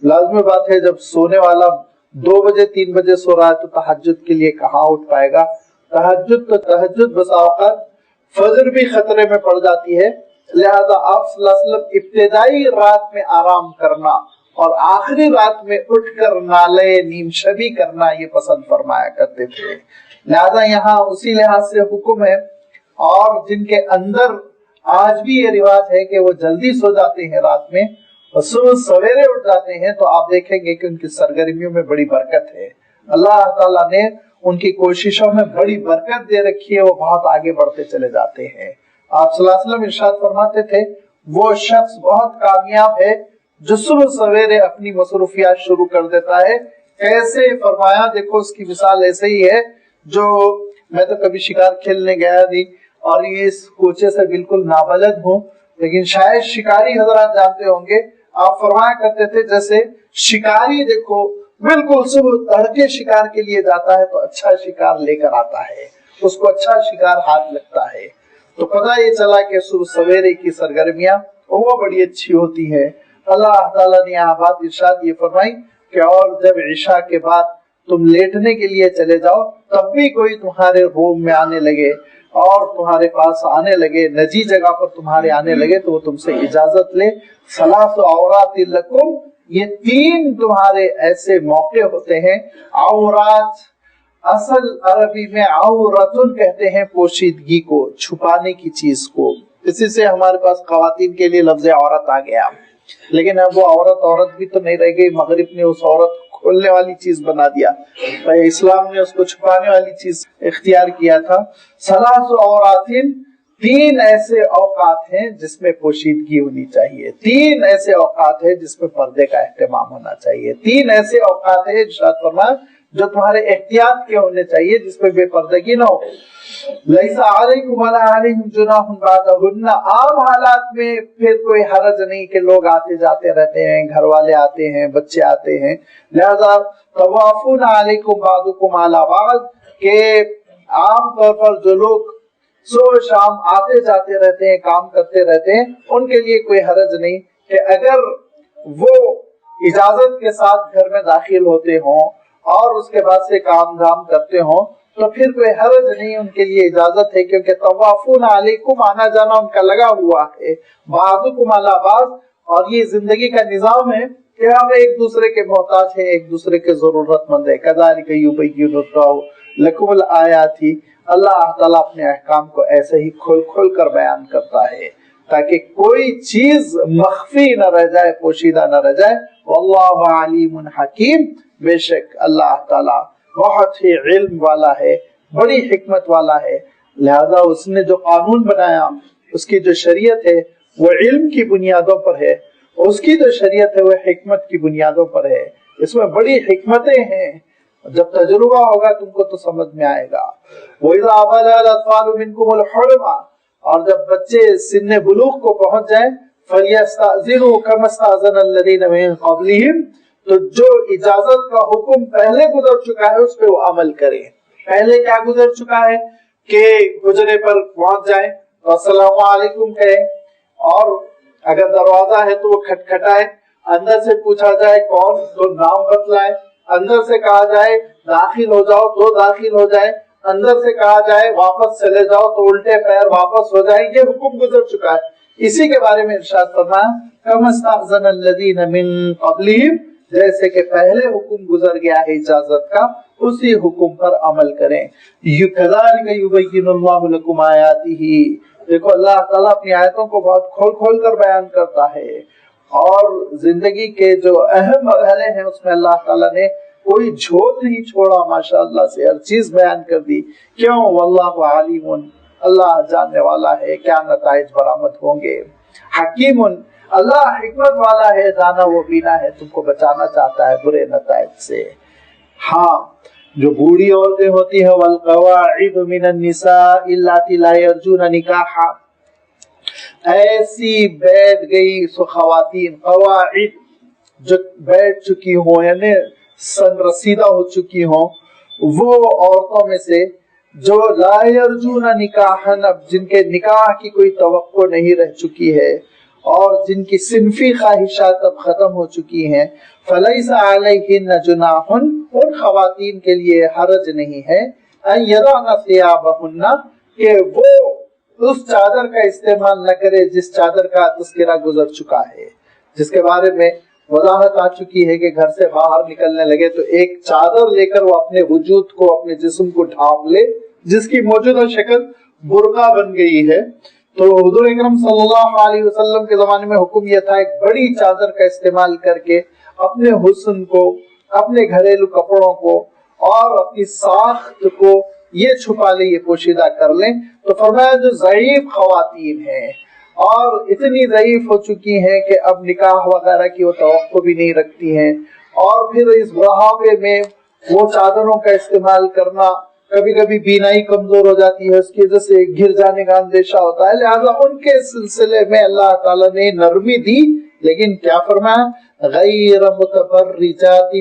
لازمی بات ہے جب سونے والا 2 بجے 3 بجے سو رہا ہے تو تہجد کے لیے کہاں اٹھ پائے گا؟ تہجد بس اوقات فجر بھی خطرے میں پڑ جاتی ہے۔ لہذا آپ صلی اللہ علیہ وسلم ابتدائی رات میں آرام کرنا اور آخری رات میں اٹھ کر نالے نیم شبی کرنا یہ پسند فرمایا کرتے تھے۔ لہذا یہاں اسی لحاظ سے حکم ہے، اور جن کے اندر آج بھی یہ رواج ہے کہ وہ جلدی سو جاتے ہیں رات میں اور صبح سویرے اٹھ جاتے ہیں، تو آپ دیکھیں گے کہ ان کی سرگرمیوں میں بڑی برکت ہے۔ اللہ تعالیٰ نے ان کی کوششوں میں بڑی برکت دے رکھی ہے، وہ بہت آگے بڑھتے چلے جاتے ہیں۔ آپ صلی اللہ علیہ وسلم ارشاد فرماتے تھے وہ شخص بہت کامیاب ہے جو صبح سویرے اپنی مصروفیات شروع کر دیتا ہے۔ کیسے فرمایا؟ دیکھو اس کی مثال ایسے ہی ہے، جو میں تو کبھی شکار کھیلنے گیا نہیں اور یہ اس کوچے سے بالکل نابلد ہوں، لیکن شاید شکاری حضرات جانتے ہوں گے۔ آپ فرمایا کرتے تھے جیسے شکاری دیکھو بالکل صبح تڑکے شکار کے لیے جاتا ہے تو اچھا شکار لے کر آتا ہے، اس کو اچھا شکار ہاتھ لگتا ہے، تو پتہ یہ چلا کہ صبح سویرے کی سرگرمیاں وہ بڑی اچھی ہوتی ہے۔ اللہ تعالیٰ نے یہاں بات ارشاد یہ فرمائی کہ اور جب عشاء کے بعد تم لیٹنے کے لیے چلے جاؤ تب بھی کوئی تمہارے روم میں آنے لگے اور تمہارے پاس آنے لگے، نجی جگہ پر تمہارے آنے لگے، تو وہ تم سے اجازت لے۔ ثلاث عورات لکم، یہ 3 تمہارے ایسے موقع ہوتے ہیں۔ عورات اصل عربی میں عورتن کہتے ہیں پوشیدگی کو، چھپانے کی چیز کو، اسی سے ہمارے پاس خواتین کے لیے لفظ عورت آ گیا، لیکن اب وہ عورت بھی تو نہیں رہ گئی، مغرب نے اس عورت کھولنے والی چیز بنا دیا، اسلام نے اس کو چھپانے والی چیز اختیار کیا تھا۔ ثلاث عوراتن، 3 ایسے اوقات ہیں جس میں پوشیدگی ہونی چاہیے، 3 ایسے اوقات ہیں جس میں پردے کا اہتمام ہونا چاہیے، 3 ایسے اوقات ہیں ارشاد فرمایا جو تمہارے احتیاط کے ہونے چاہیے، جس میں بے پردگی نہ ہو۔ لیس علیکم ولا علیہم جناح بعدہن، عام حالات میں پھر کوئی حرج نہیں کہ لوگ آتے جاتے رہتے ہیں، گھر والے آتے ہیں، بچے آتے ہیں، لہذا طوافون علیکم بعضکم علی بعض، کہ عام طور پر جو لوگ صبح شام آتے جاتے رہتے ہیں، کام کرتے رہتے ہیں، ان کے لیے کوئی حرج نہیں کہ اگر وہ اجازت کے ساتھ گھر میں داخل ہوتے ہوں اور اس کے بعد سے کام دھام کرتے ہوں تو پھر کوئی حرج نہیں، ان کے لیے اجازت ہے، کیونکہ طوافون علیکم، آنا جانا ان کا لگا ہوا ہے، بعضکم علی بعض، اور یہ زندگی کا نظام ہے کہ ہم ایک دوسرے کے محتاج ہیں، ایک دوسرے کے ضرورت مند ہیں۔ کذالک یبین اللہ لکم الآیات، اللہ تعالیٰ اپنے احکام کو ایسے ہی کھول کھول کر بیان کرتا ہے تاکہ کوئی چیز مخفی نہ رہ جائے، پوشیدہ نہ رہ جائے۔ واللہ علیم حکیم، بے شک اللہ تعالیٰ بہت ہی علم والا ہے، بڑی حکمت والا ہے، لہذا اس نے جو قانون بنایا، اس کی جو شریعت ہے وہ علم کی بنیادوں پر ہے، اس کی جو شریعت ہے وہ حکمت کی بنیادوں پر ہے، اس میں بڑی حکمتیں ہیں، جب تجربہ ہوگا تم کو تو سمجھ میں آئے گا۔ وَإِذَا بَلَغَ الْأَطْفَالُ مِنْكُمُ الْحُلُمَ، اور جب بچے سن بلوغ کو پہنچ جائیں، فَلْيَسْتَأْذِنُوا كَمَا اسْتَأْذَنَ الَّذِينَ مِن قَبْلِهِمْ، تو جو اجازت کا حکم پہلے گزر چکا ہے اس پہ وہ عمل کریں۔ پہلے کیا گزر چکا ہے کہ حجرے پر پہنچ جائیں تو السلام علیکم کہیں، اور اگر دروازہ ہے تو وہ کھٹکھٹائے، اندر سے پوچھا جائے کون تو نام بتلائے، اندر سے کہا جائے داخل ہو جاؤ تو داخل ہو جائے، اندر سے کہا جائے واپس چلے جاؤ تو الٹے پیر واپس ہو جائیں، یہ حکم گزر چکا ہے۔ اسی کے بارے میں ارشاد فرمایا كَمَا اسْتَأْذَنَ الَّذِينَ مِن قَبْلِهِمْ، جیسے کہ پہلے حکم گزر گیا ہے اجازت کا، اسی حکم پر عمل کریں۔ كَذَلِكَ يُبَيِّنُ اللَّهُ لَكُمْ آيَاتِهِ، دیکھو اللہ تعالیٰ اپنی آیتوں کو بہت کھول کھول کر بیان کرتا ہے، اور زندگی کے جو اہم مرحلے ہیں اس میں اللہ تعالیٰ نے کوئی جھول نہیں چھوڑا، ماشاءاللہ سے ہر چیز بیان کر دی۔ کیوں؟ واللہ علیم، اللہ جاننے والا ہے کیا نتائج برآمد ہوں گے۔ حکیم، اللہ حکمت والا ہے، دانا وہ بینا ہے، تم کو بچانا چاہتا ہے برے نتائج سے۔ ہاں، جو بوڑھی عورتیں ہوتی ہیں، والقواعد من النساء اللاتی لا یرجون نکاحا، ایسی بیٹھ گئی سو خواتین، قواعد جو بیٹھ چکی ہوں یعنی سن رسیدہ ہو چکی ہوں، وہ عورتوں میں سے جو لا یرجون نکاحا، جن کے نکاح کی کوئی توقع نہیں رہ چکی ہے اور جن کی صنفی خواہشات اب ختم ہو چکی ہیں، فلیس علیہن جناح، ان خواتین کے لیے حرج نہیں ہے، ان یضعن ثیابہن، کہ وہ اس چادر کا استعمال نہ کرے جس چادر کا تذکرہ گزر چکا ہے، جس کے بارے میں وضاحت آ چکی ہے کہ گھر سے باہر نکلنے لگے تو ایک چادر لے کر وہ اپنے وجود کو، اپنے جسم کو ڈھانپ لے، جس کی موجودہ شکل برقع بن گئی ہے۔ تو حضور اکرم صلی اللہ علیہ وسلم کے زمانے میں حکم یہ تھا ایک بڑی چادر کا استعمال کر کے اپنے حسن کو، اپنے گھریلو کپڑوں کو اور اپنی ساخت کو یہ چھپا لیں، یہ پوشیدہ کر لیں۔ تو فرمایا جو ضعیف خواتین ہیں اور اتنی ضعیف ہو چکی ہیں کہ اب نکاح وغیرہ کی وہ توقع بھی نہیں رکھتی ہیں، اور پھر اس بڑھاپے میں وہ چادروں کا استعمال کرنا، کبھی کبھی بینائی کمزور ہو جاتی ہے، اس کی وجہ سے گر جانے کا اندیشہ ہوتا ہے، لہذا ان کے سلسلے میں اللہ تعالیٰ نے نرمی دی، لیکن کیا فرمایا غیر متبرجات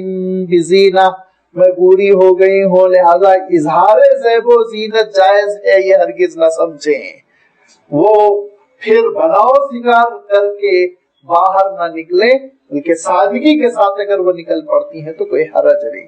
بزینہ، میں بوڑھی ہو گئی ہوں لہذا اظہار زیب و زینت جائز ہے، یہ ہرگز نہ سمجھیں۔ وہ پھر بناؤ سنگار کر کے باہر نہ نکلیں، بلکہ سادگی کے ساتھ اگر وہ نکل پڑتی ہیں تو کوئی حرج نہیں۔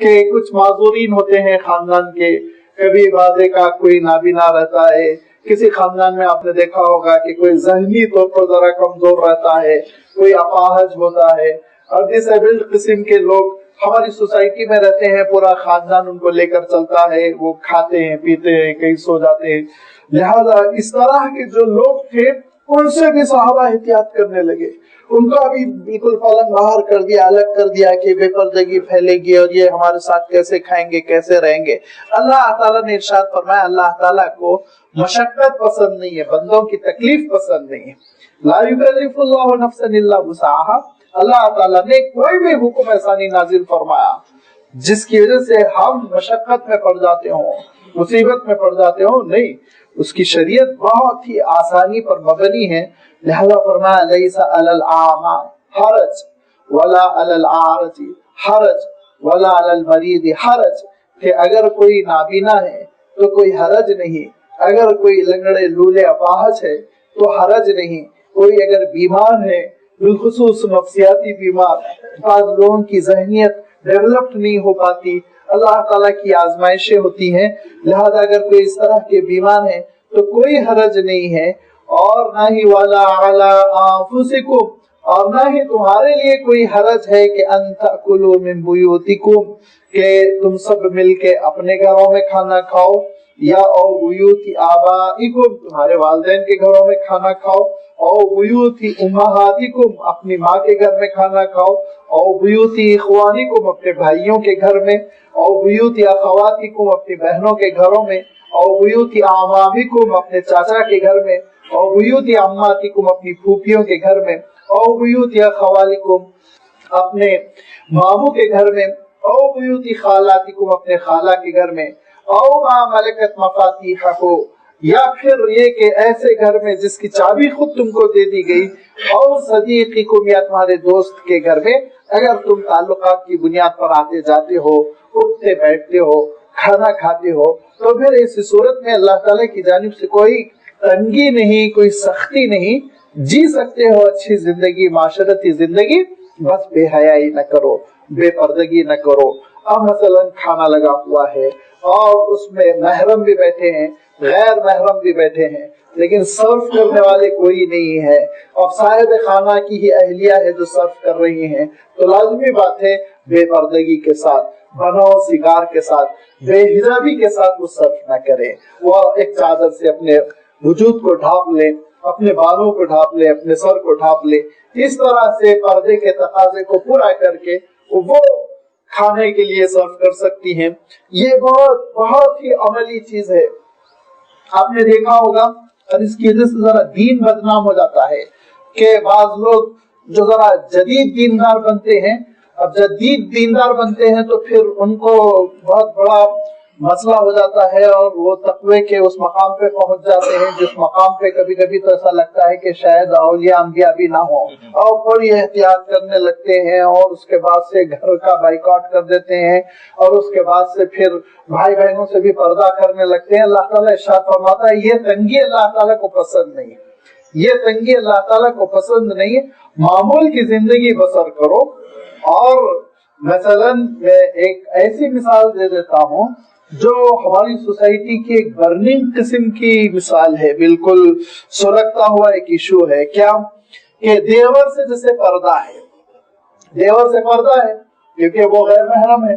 کہ کچھ معذورین ہوتے ہیں خاندان کے، کبھی بازے کا کوئی نابینا رہتا ہے، کسی خاندان میں آپ نے دیکھا ہوگا کہ کوئی ذہنی طور پر ذرا کمزور رہتا ہے، کوئی اپاہج ہوتا ہے، اور ڈس ایبلڈ قسم کے لوگ ہماری سوسائٹی میں رہتے ہیں، پورا خاندان ان کو لے کر چلتا ہے، وہ کھاتے ہیں پیتے ہیں کہیں سو جاتے ہیں۔ لہذا اس طرح کے جو لوگ تھے ان سے بھی صحابہ احتیاط کرنے لگے، ان کا بھی بالکل پلنگ باہر کر دیا، الگ کر دیا کہ بے پردگی پھیلے گی اور یہ ہمارے ساتھ کیسے کھائیں گے کیسے رہیں گے۔ اللہ تعالیٰ نے ارشاد فرمایا اللہ تعالیٰ کو مشقت پسند نہیں ہے، بندوں کی تکلیف پسند نہیں ہے۔ لا یکلف اللہ نفسا الا وسعها، اللہ تعالیٰ نے کوئی بھی حکم ایسا نہیں نازل فرمایا جس کی وجہ سے ہم مشقت میں پڑ جاتے ہوں، مصیبت میں پڑ جاتے ہوں، نہیں، اس کی شریعت بہت ہی آسانی پر مبنی ہے۔ لہذا فرمایا لیس علی الاعمى حرج ولا علی الاعرج حرج ولا علی المریض حرج، کہ اگر کوئی نابینا ہے تو کوئی حرج نہیں، اگر کوئی لنگڑے لولے اپاہج ہے تو حرج نہیں، کوئی اگر بیمار ہے بالخصوص نفسیاتی بیمار، بعض لوگوں کی ذہنیت ڈیولپڈ نہیں ہو پاتی، اللہ تعالیٰ کی آزمائشیں ہوتی ہیں، لہذا اگر کوئی اس طرح کے بیمار ہیں تو کوئی حرج نہیں ہے، اور نہ ہی ولا علی انفسکم، اور نہ ہی تمہارے لیے کوئی حرج ہے کہ ان تأکلوا من بیوتکم، کہ تم سب مل کے اپنے گھروں میں کھانا کھاؤ، یا او بیوت آبائکم، تمہارے والدین کے گھروں میں کھانا کھاؤ، او بیوت امہاتکم، اپنی ماں کے گھر میں کھانا کھاؤ، او بیوت اخوانکم، اپنے بھائیوں کے گھر میں، او بیوت اخواتکم، اپنی بہنوں کے گھروں میں، او بیوت اعمامکم، اپنے چاچا کے گھر میں، او بیوت عماتکم، اپنی پھوپھیوں کے گھر میں، او بیوت خوالکم، اپنے ماموں کے گھر میں، او بیوت خالاتکم، اپنے خالہ کے گھر میں، او ما ملکت مفاتیحہ، یا پھر یہ کہ ایسے گھر میں جس کی چابی خود تم کو دے دی گئی، اور صدیقکم، یا تمہارے دوست کے گھر میں، اگر تم تعلقات کی بنیاد پر آتے جاتے ہو، اٹھتے بیٹھتے ہو، کھانا کھاتے ہو، تو پھر اس صورت میں اللہ تعالیٰ کی جانب سے کوئی تنگی نہیں، کوئی سختی نہیں، جی سکتے ہو اچھی زندگی، معاشرتی زندگی، بس بے حیائی نہ کرو، بے پردگی نہ کرو۔ اب مثلا کھانا لگا ہوا ہے اور اس میں محرم بھی بیٹھے ہیں، غیر محرم بھی بیٹھے ہیں، لیکن سرو کرنے والے کوئی نہیں ہے، اور صاحب خانہ کی ہی اہلیہ ہے جو سرو کر رہی ہیں، تو لازمی بات ہے بے پردگی کے ساتھ، بنو سگار کے ساتھ، بے حجابی کے ساتھ وہ سرو نہ کرے، وہ ایک چادر سے اپنے وجود کو ڈھانپ لے، اپنے بالوں کو ڈھانپ لے، اپنے سر کو ڈھانپ لے، اس طرح سے پردے کے تقاضے کو پورا کر کے وہ کھانے کے لیے سرو کر سکتی ہیں۔ یہ بہت ہی عملی چیز ہے، آپ نے دیکھا ہوگا، اور اس کی وجہ سے ذرا دین بدنام ہو جاتا ہے کہ بعض لوگ جو ذرا جدید دیندار بنتے ہیں، اب جدید دیندار بنتے ہیں تو پھر ان کو بہت بڑا مسئلہ ہو جاتا ہے، اور وہ تقوی کے اس مقام پہ پہنچ جاتے ہیں جس مقام پہ کبھی کبھی تو ایسا لگتا ہے کہ شاید اولیاء انبیاء بھی نہ ہوں، اور بڑی احتیاط کرنے لگتے ہیں، اور اس کے بعد سے گھر کا بائیکاٹ کر دیتے ہیں، اور اس کے بعد سے پھر بھائی بہنوں سے بھی پردہ کرنے لگتے ہیں۔ اللہ تعالیٰ ارشاد فرماتا ہے یہ تنگی اللہ تعالیٰ کو پسند نہیں ہے، یہ تنگی اللہ تعالیٰ کو پسند نہیں ہے، معمول کی زندگی بسر کرو۔ اور مثلا میں ایک ایسی مثال دے دیتا ہوں جو ہماری سوسائٹی کی ایک برننگ قسم کی مثال ہے، بالکل سلگتا ہوا ایک ایشو ہے، کیا کہ دیور سے جیسے پردہ ہے، دیور سے پردہ ہے کیونکہ وہ غیر محرم ہے،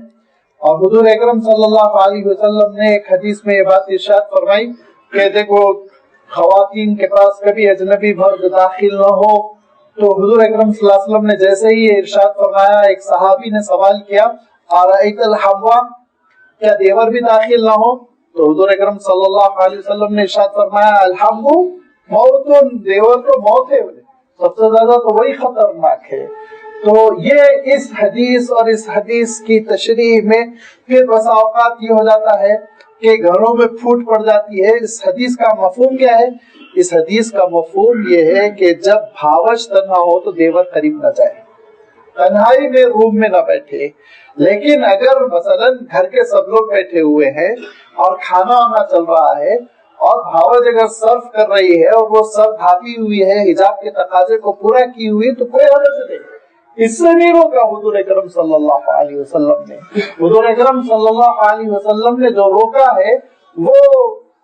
اور حضور اکرم صلی اللہ علیہ وسلم نے ایک حدیث میں یہ بات ارشاد فرمائی کہ دیکھو خواتین کے پاس کبھی اجنبی مرد داخل نہ ہو، تو حضور اکرم صلی اللہ علیہ وسلم نے جیسے ہی ارشاد فرمایا، ایک صحابی نے سوال کیا ارأیت الحموا، کیا دیور بھی داخل نہ ہو؟ تو حضور اکرم صلی اللہ علیہ وسلم نے ارشاد فرمایا الحمو موتن، دیور تو موت ہے، سب سے زیادہ تو وہی خطرناک ہے۔ تو یہ اس حدیث اور اس حدیث کی تشریح میں پھر بسا اوقات یہ ہو جاتا ہے کہ گھروں میں پھوٹ پڑ جاتی ہے۔ اس حدیث کا مفہوم کیا ہے؟ اس حدیث کا مفہوم یہ ہے کہ جب بھاوش تنہا ہو تو دیور قریب نہ جائے، تنہائی میں روم میں نہ بیٹھے، لیکن اگر مثلا گھر کے سب لوگ بیٹھے ہوئے ہیں اور کھانا وانا چل رہا ہے اور بھاوج اگر سرو کر رہی ہے اور وہ سر ڈھانپی ہوئی ہے، حجاب کے تقاضے کو پورا کی ہوئی، تو کوئی حرج نہیں، اس سے نہیں روکا حضور اکرم صلی اللہ علیہ وسلم نے. حضور اکرم صلی اللہ علیہ وسلم نے جو روکا ہے وہ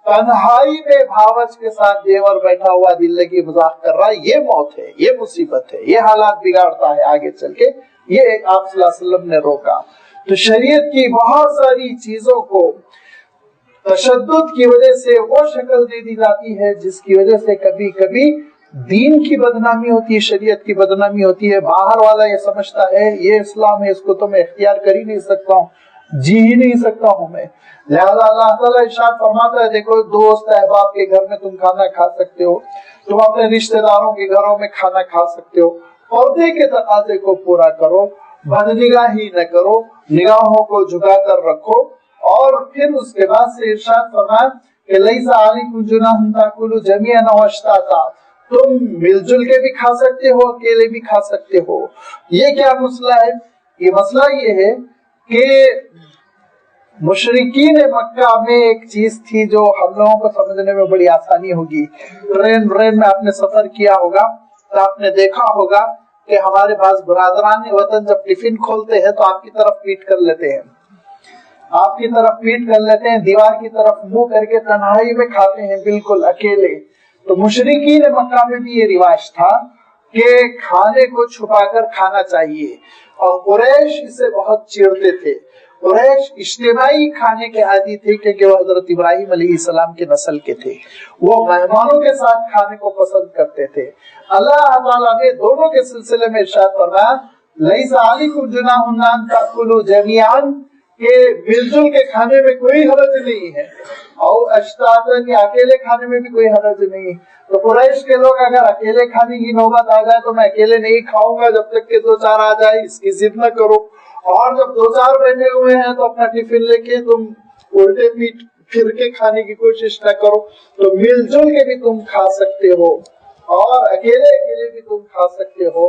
تنہائی میں بھاوچ کے ساتھ دیور بیٹھا ہوا دل لگی مذاق کر رہا ہے، یہ موت ہے، یہ مصیبت ہے، یہ حالات بگاڑتا ہے آگے چل کے، یہ آپ صلی اللہ علیہ وسلم نے روکا. تو شریعت کی بہت ساری چیزوں کو تشدد کی وجہ سے وہ شکل دے دی جاتی ہے جس کی وجہ سے کبھی کبھی دین کی بدنامی ہوتی ہے، شریعت کی بدنامی ہوتی ہے. باہر والا یہ سمجھتا ہے یہ اسلام ہے، اس کو تو میں اختیار کر ہی نہیں سکتا ہوں، جی ہی نہیں سکتا ہوں میں. لہذا اللہ تعالیٰ ارشاد فرماتا ہے دیکھو دوست احباب کے گھر میں تم کھانا کھا سکتے ہو، تم اپنے رشتہ داروں کے گھروں میں کھانا کھا سکتے ہو، پردے کے تقاضے کو پورا کرو، بدنگاہی نہ کرو، نگاہوں کو جھکا کر رکھو. اور پھر اس کے بعد سے ارشاد فرمایا کہ لیس علیکم جناح تاکلوا جمیعا او اشتاتا، تم مل جل کے بھی کھا سکتے ہو، اکیلے بھی کھا سکتے ہو. یہ کیا مسئلہ ہے؟ یہ مسئلہ یہ ہے کہ مشرکین مکہ میں ایک چیز تھی جو ہم لوگوں کو سمجھنے میں بڑی آسانی ہوگی. ٹرین میں آپ نے سفر کیا ہوگا تو آپ نے دیکھا ہوگا کہ ہمارے پاس برادران وطن جب ٹفن کھولتے ہیں تو آپ کی طرف پیٹ کر لیتے ہیں، آپ کی طرف پیٹ کر لیتے ہیں، دیوار کی طرف منہ کر کے تنہائی میں کھاتے ہیں بالکل اکیلے. تو مشرکین مکہ میں بھی یہ رواج تھا کہ کھانے کو چھپا کر کھانا چاہیے، اور قریش اسے بہت چیڑتے تھے. قریش اجتماعی کھانے کے عادی تھے کیونکہ وہ حضرت ابراہیم علیہ السلام کے نسل کے تھے، وہ مہمانوں کے ساتھ کھانے کو پسند کرتے تھے. اللہ تعالیٰ نے دونوں کے سلسلے میں ارشاد فرمایا لیس علیکم جناح ان تاکلوا جمیعا، کہ مل جل کے کھانے میں کوئی حرج نہیں ہے، اور اشتاتن یا اکیلے کھانے میں بھی کوئی حرج نہیں. تو قریش کے لوگ اگر اکیلے کھانے کی نوبت آ جائے تو میں اکیلے نہیں کھاؤں گا جب تک کہ دو چار آ جائے، اس کی ضد نہ کرو. اور جب دو چار بیٹھے ہوئے ہیں تو اپنا ٹفن لے کے تم الٹے پیٹ پھر کے کھانے کی کوشش نہ کرو. تو مل جل کے بھی تم کھا سکتے ہو اور اکیلے بھی تم کھا سکتے ہو.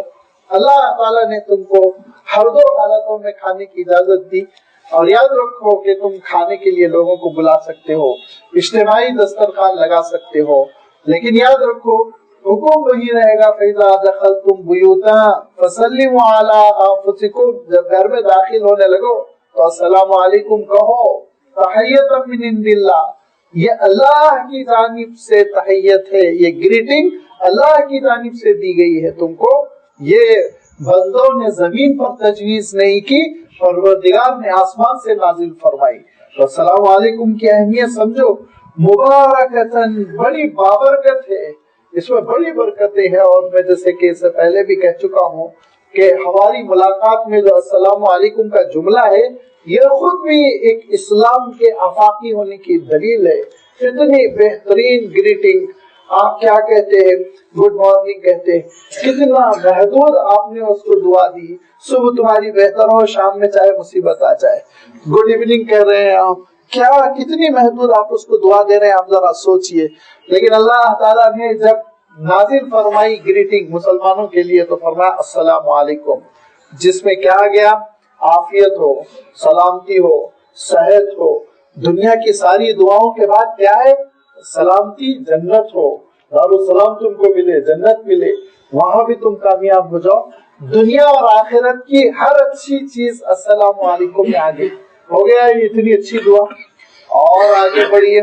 اللہ تعالیٰ نے تم کو ہر دو حالتوں میں کھانے کی اجازت دی. اور یاد رکھو کہ تم کھانے کے لیے لوگوں کو بلا سکتے ہو، اجتماعی دسترخوان لگا سکتے ہو، لیکن یاد رکھو حکم وہی رہے گا فَإِذَا دَخَلْتُمْ بُيُوتًا فَسَلِّمُوا عَلَىٰ أَنفُسِكُمْ، جب گھر میں داخل ہونے لگو تو السلام علیکم کہو، تحیۃ من عند اللہ، یہ اللہ کی جانب سے تحیت ہے، یہ گریٹنگ اللہ کی جانب سے دی گئی ہے تم کو. یہ بندوں نے زمین پر تجویز نہیں کی، پروردگار نے آسمان سے نازل فرمائی. تو السلام علیکم کی اہمیت سمجھو. مبارکتن، بڑی بابرکت ہے، اس میں بڑی برکتیں ہیں. اور میں جیسے کہ اس سے پہلے بھی کہہ چکا ہوں کہ ہماری ملاقات میں جو السلام علیکم کا جملہ ہے یہ خود بھی ایک اسلام کے آفاقی ہونے کی دلیل ہے. اتنی بہترین گریٹنگ، آپ کیا کہتے ہیں؟ گڈ مارننگ کہتے ہیں. کتنا محدود آپ نے اس کو دعا دی. صبح تمہاری بہتر ہو، شام میں چاہے مصیبت آ جائے. گڈ ایوننگ کہہ رہے ہیں آپ، کیا کتنی محدود آپ اس کو دعا دے رہے ہیں، آپ ذرا سوچئے. لیکن اللہ تعالیٰ نے جب نازل فرمائی گریٹنگ مسلمانوں کے لیے تو فرمایا السلام علیکم، جس میں کیا گیا؟ عافیت ہو، سلامتی ہو، صحت ہو. دنیا کی ساری دعاؤں کے بعد کیا ہے؟ سلامتی، جنت ہو، دارالسلام تم کو ملے، جنت ملے، وہاں بھی تم کامیاب ہو جاؤ. دنیا اور آخرت کی ہر اچھی چیز السلام علیکم میں آگے ہو گیا. اتنی اچھی دعا. اور آگے بڑھیے.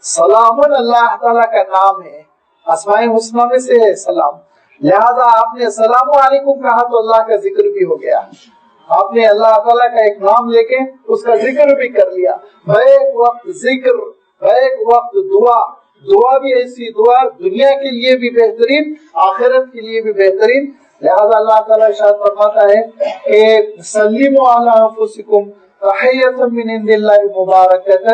سلامن اللہ تعالیٰ کا نام ہے، اسماء الحسنی میں سے ہے سلام. لہذا آپ نے السلام علیکم کہا تو اللہ کا ذکر بھی ہو گیا. آپ نے اللہ تعالیٰ کا ایک نام لے کے اس کا ذکر بھی کر لیا. بیک وقت ذکر، بیک وقت دعا. دعا بھی ایسی دعا دنیا کے لیے بھی بہترین، آخرت کے لیے بھی بہترین. لہذا اللہ تعالیٰ ارشاد فرماتا ہے کہ سلموا علی انفسکم تحیۃ من عند اللہ مبارکۃ،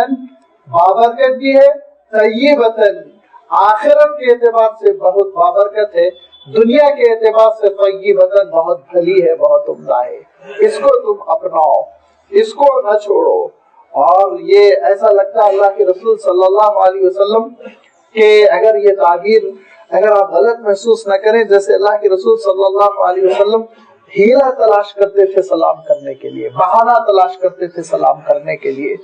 بابرکت بھی ہے، طیبۃ، آخرت کے اعتبار سے بہت بابرکت ہے، دنیا کے اعتبار سے طیبۃ، بہت بھلی ہے، بہت عمدہ ہے. اس کو تم اپناؤ، اس کو نہ چھوڑو. اور یہ ایسا لگتا ہے اللہ کے رسول صلی اللہ علیہ وسلم کہ اگر یہ تعبیر اگر آپ غلط محسوس نہ کریں، جیسے اللہ کے رسول صلی اللہ علیہ وسلم ہیلا تلاش کرتے تھے سلام کرنے کے لیے، بہانہ تلاش کرتے تھے سلام کرنے کے لیے،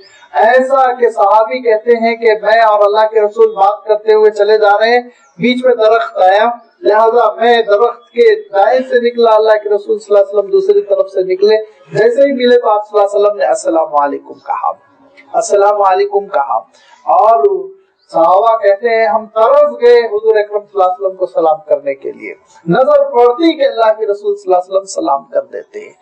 ایسا کہ صحابی کہتے ہیں کہ میں اور اللہ کے رسول بات کرتے ہوئے چلے جا رہے ہیں، بیچ میں درخت آیا، لہذا میں درخت کے دائیں سے نکلا، اللہ کے رسول صلی اللہ علیہ وسلم دوسری طرف سے نکلے، جیسے ہی ملے تو آپ صلی اللہ علیہ وسلم نے السلام علیکم کہا، السلام علیکم کہا، اور صحابہ کہتے ہیں ہم ترس گئے حضور اکرم صلی اللہ علیہ وسلم کو سلام کرنے کے لیے، نظر پڑتی کہ اللہ کے رسول صلی اللہ علیہ وسلم سلام کر دیتے ہیں۔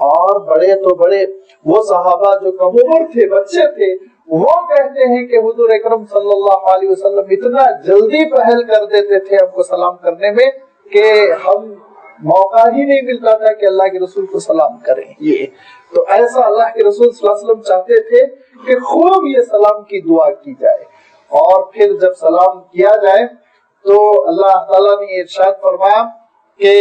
اور بڑے تو بڑے وہ صحابہ جو کم عمر تھے، بچے تھے، وہ کہتے ہیں کہ حضور اکرم صلی اللہ علیہ وسلم اتنا جلدی پہل کر دیتے تھے ہم کو سلام کرنے میں کہ ہم موقع ہی نہیں ملتا تھا کہ اللہ کے رسول کو سلام کریں۔ یہ تو ایسا اللہ کے رسول صلی اللہ علیہ وسلم چاہتے تھے کہ خوب یہ سلام کی دعا کی جائے، اور پھر جب سلام کیا جائے تو اللہ تعالیٰ نے ارشاد فرمایا کہ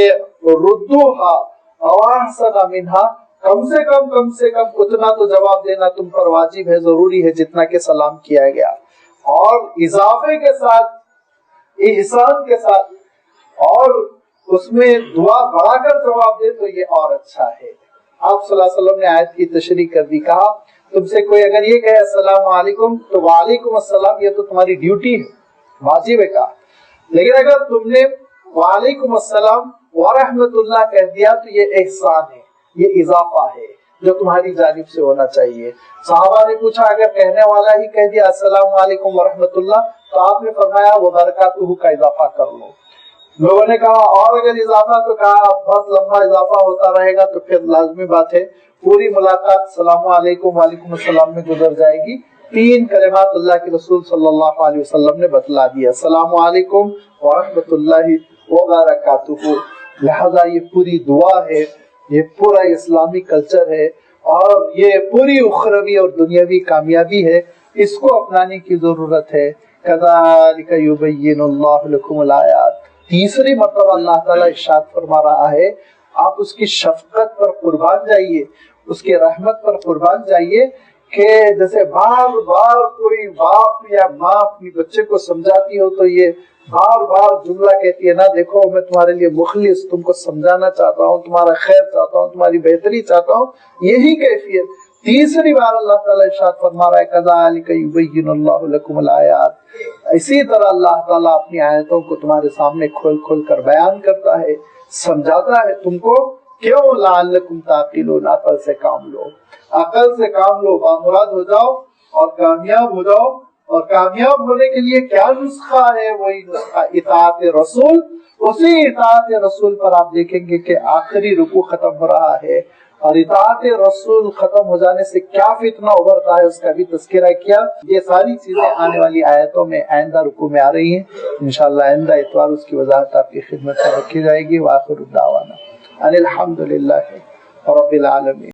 ردوہا او احسن منہا، کم سے کم اتنا تو جواب دینا تم پر واجب ہے، ضروری ہے جتنا کہ سلام کیا گیا، اور اضافے کے ساتھ، احسان کے ساتھ، اور اس میں دعا بڑھا کر جواب دے تو یہ اور اچھا ہے۔ آپ صلی اللہ علیہ وسلم نے آیت کی تشریح کر دی، کہا تم سے کوئی اگر یہ کہے السلام علیکم تو وعلیکم السلام، یہ تو تمہاری ڈیوٹی ہے، واجب ہے کہا، لیکن اگر تم نے وعلیکم السلام ورحمۃ اللہ کہہ دیا تو یہ احسان ہے، یہ اضافہ ہے جو تمہاری جانب سے ہونا چاہیے۔ صحابہ نے پوچھا اگر کہنے والا ہی کہہ دیا السلام علیکم ورحمۃ اللہ تو آپ نے فرمایا وبرکاتہ کا اضافہ کر لو۔ لوگوں نے کہا اور اگر اضافہ، تو کہا بہت لمبا اضافہ ہوتا رہے گا تو پھر لازمی بات ہے پوری ملاقات السلام علیکم وعلیکم السلام میں گزر جائے گی۔ 3 کلمات اللہ کے رسول صلی اللہ علیہ وسلم نے بتلا دیا، السلام علیکم ورحمۃ اللہ وبرکاتہ۔ لہذا یہ پوری دعا ہے، یہ پورا اسلامی کلچر ہے، اور یہ پوری اخروی اور دنیاوی کامیابی ہے، اس کو اپنانے کی ضرورت ہے۔ کذالک یبین اللہ لکم الآیات۔ تیسری مرتبہ اللہ تعالیٰ ارشاد فرما رہا ہے آپ اس کی شفقت پر قربان جائیے، اس کی رحمت پر قربان جائیے، کہ جیسے بار بار کوئی باپ یا ماں اپنی بچے کو سمجھاتی ہو تو یہ بار بار جملہ کہتی ہے، نہ دیکھو میں تمہارے لیے مخلص، تم کو سمجھانا چاہتا ہوں، تمہارا خیر چاہتا ہوں، تمہاری بہتری چاہتا ہوں، یہی کیفیت۔ تیسری بار اللہ تعالیٰ ارشاد فرما رہا ہے کذالک یبین اللہ لکم الآیات، اسی طرح اللہ تعالیٰ اپنی آیتوں کو تمہارے سامنے کھول کھول کر بیان کرتا ہے، سمجھاتا ہے تم کو، کیوں؟ لعلکم تعقلون، عقل سے کام لو، عقل سے کام لو، بامراد ہو جاؤ اور کامیاب ہو جاؤ۔ اور کامیاب ہونے کے لیے کیا نسخہ ہے؟ وہی نسخہ اطاعت رسول۔ اسی اطاعت رسول پر آپ دیکھیں گے کہ آخری رکوع ختم ہو رہا ہے، اور اطاعت رسول ختم ہو جانے سے کیا فتنہ ابھرتا ہے اس کا بھی تذکرہ کیا۔ یہ ساری چیزیں آنے والی آیتوں میں آئندہ رکوع میں آ رہی ہیں، انشاءاللہ آئندہ اتوار اس کی وضاحت آپ کی خدمت میں رکھی جائے گی۔ وآخر الدعوانا ان الحمد للہ رب العالمین۔